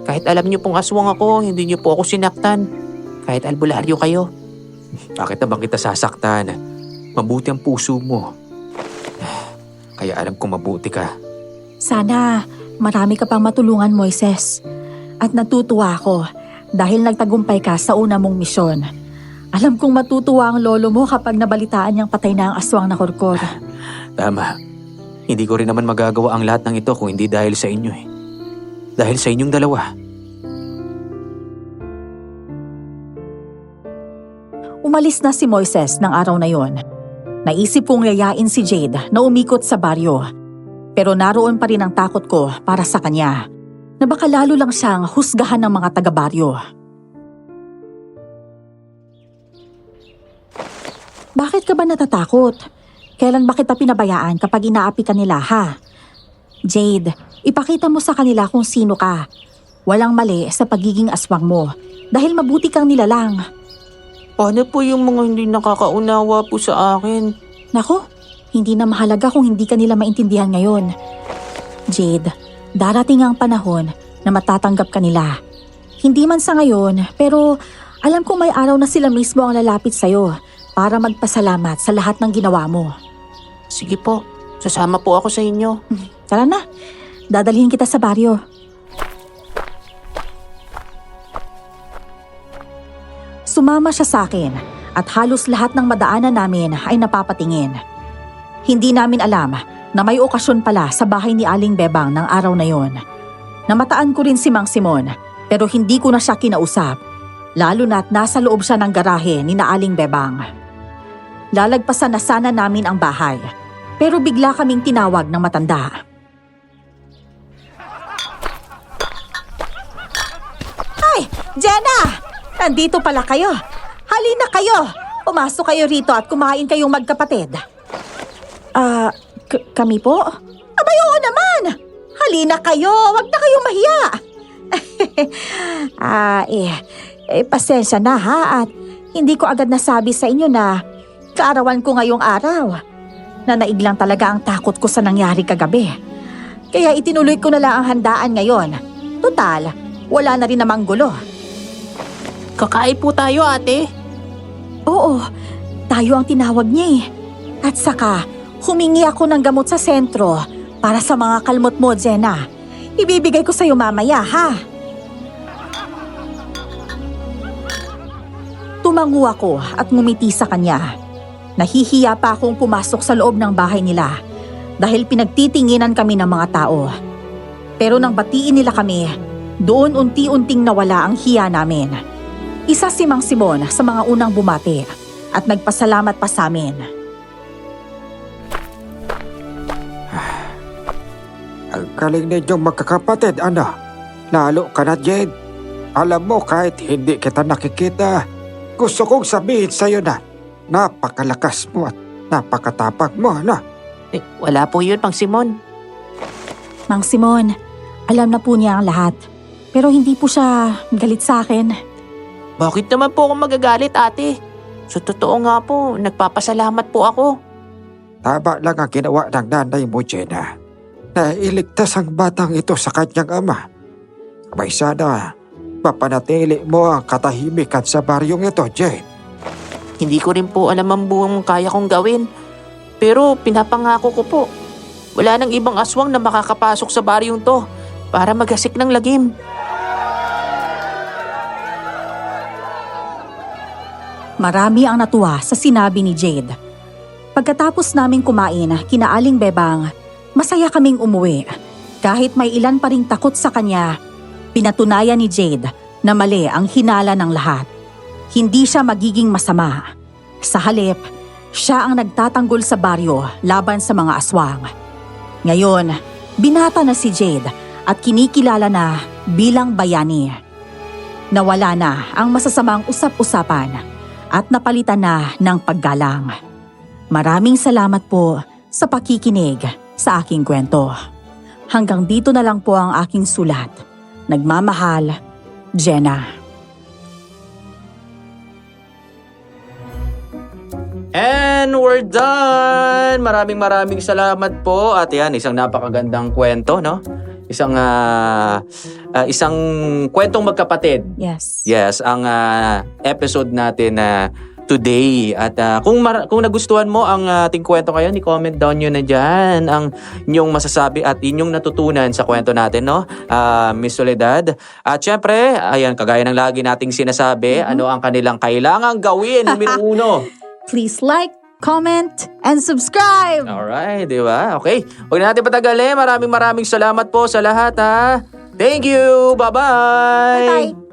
Kahit alam niyo pong aswang ako, hindi niyo po ako sinaktan. Kahit albularyo kayo. Bakit na bang kita sasaktan? Mabuti ang puso mo. Kaya alam kong mabuti ka. Sana marami ka pang matulungan, Moises. At natutuwa ako dahil nagtagumpay ka sa una mong misyon. Alam kong matutuwa ang lolo mo kapag nabalitaan niyang patay na ang aswang na korkor. Tama. Hindi ko rin naman magagawa ang lahat ng ito kung hindi dahil sa inyo eh. Dahil sa inyong dalawa. Umalis na si Moises ng araw na yon. Naisip kong yayain si Jade na umikot sa baryo. Pero naroon pa rin ang takot ko para sa kanya. Na baka lalo lang siyang husgahan ng mga taga-baryo. Bakit ka ba natatakot? Kailan ba kita pinabayaan kapag inaapi ka nila, ha? Jade, ipakita mo sa kanila kung sino ka. Walang mali sa pagiging aswang mo dahil mabuti kang nilalang. Paano po yung mga hindi nakakaunawa po sa akin? Nako, hindi na mahalaga kung hindi ka nila maintindihan ngayon. Jade, darating ang panahon na matatanggap ka nila. Hindi man sa ngayon, pero alam kong may araw na sila mismo ang lalapit sa'yo para magpasalamat sa lahat ng ginawa mo. Sige po, sasama po ako sa inyo. Tara na, dadalhin kita sa baryo. Sumama siya sa akin at halos lahat ng madaanan namin ay napapatingin. Hindi namin alam na may okasyon pala sa bahay ni Aling Bebang ng araw na yon. Namataan ko rin si Mang Simon pero hindi ko na siya kinausap, lalo na't nasa loob siya ng garahe ni na Aling Bebang. Lalagpasan na sana namin ang bahay pero bigla kaming tinawag ng matanda. Jenna! Nandito pala kayo. Halina kayo. Pumasok kayo rito at kumain kayong magkapatid. Kami po? Abay, oo naman. Halina kayo. Huwag na kayong mahiya. Pasensya na ha at hindi ko agad nasabi sa inyo na kaarawan ko ngayong araw. Nanaig lang talaga ang takot ko sa nangyari kagabi. Kaya itinuloy ko na lang ang handaan ngayon. Total, wala na rin namang gulo. Kakain po tayo, ate. Oo, tayo ang tinawag niya eh. At saka, humingi ako ng gamot sa sentro para sa mga kalmot mo, Jenna. Ibibigay ko sa'yo mamaya, ha? Tumango ako at ngumiti sa kanya. Nahihiya pa akong pumasok sa loob ng bahay nila dahil pinagtitinginan kami ng mga tao. Pero nang batiin nila kami, doon unti-unting nawala ang hiya namin. Isa si Mang Simon sa mga unang bumati at nagpasalamat pa sa amin. Ang galing ninyong magkakapatid, ano? Lalo ka na, Jade. Alam mo, kahit hindi kita nakikita, gusto kong sabihin sa'yo na napakalakas mo at napakatapang mo, ano? Wala po yun, Mang Simon. Mang Simon, alam na po niya ang lahat. Pero hindi po siya galit sa akin. Bakit naman po ako magagalit, ate? Sa totoo nga po, nagpapasalamat po ako. Tama lang ang ginawa ng nanay mo, Jenna. Na iligtas ang batang ito sa kanyang ama. May sana, mapanatili mo ang katahimikan sa baryong ito, Jade. Hindi ko rin po alam ang buong kaya kong gawin. Pero pinapangako ko po, wala nang ibang aswang na makakapasok sa baryong to para maghasik ng lagim. Marami ang natuwa sa sinabi ni Jade. Pagkatapos naming kumain, kinaaling bebang, masaya kaming umuwi. Kahit may ilan pa ring takot sa kanya, pinatunayan ni Jade na mali ang hinala ng lahat. Hindi siya magiging masama. Sa halip, siya ang nagtatanggol sa baryo laban sa mga aswang. Ngayon, binata na si Jade at kinikilala na bilang bayani. Nawala na ang masasamang usap-usapan at napalitan na ng paggalang. Maraming salamat po sa pakikinig sa aking kwento. Hanggang dito na lang po ang aking sulat. Nagmamahal, Jenna. And we're done! Maraming salamat po. At yan, isang napakagandang kwento, no? Isang kwentong magkapatid. Yes. Yes, ang episode natin today. At kung nagustuhan mo ang ating kwento ngayon, i-comment down nyo na dyan ang inyong masasabi at inyong natutunan sa kwento natin, no? Miss Soledad. At syempre, ayan, kagaya ng lagi nating sinasabi, ano ang kanilang kailangang gawin, numero 1. Please like, comment, and subscribe! Alright, di ba? Okay, huwag na natin patagalin. Maraming salamat po sa lahat, ha? Thank you! Bye-bye! Bye-bye!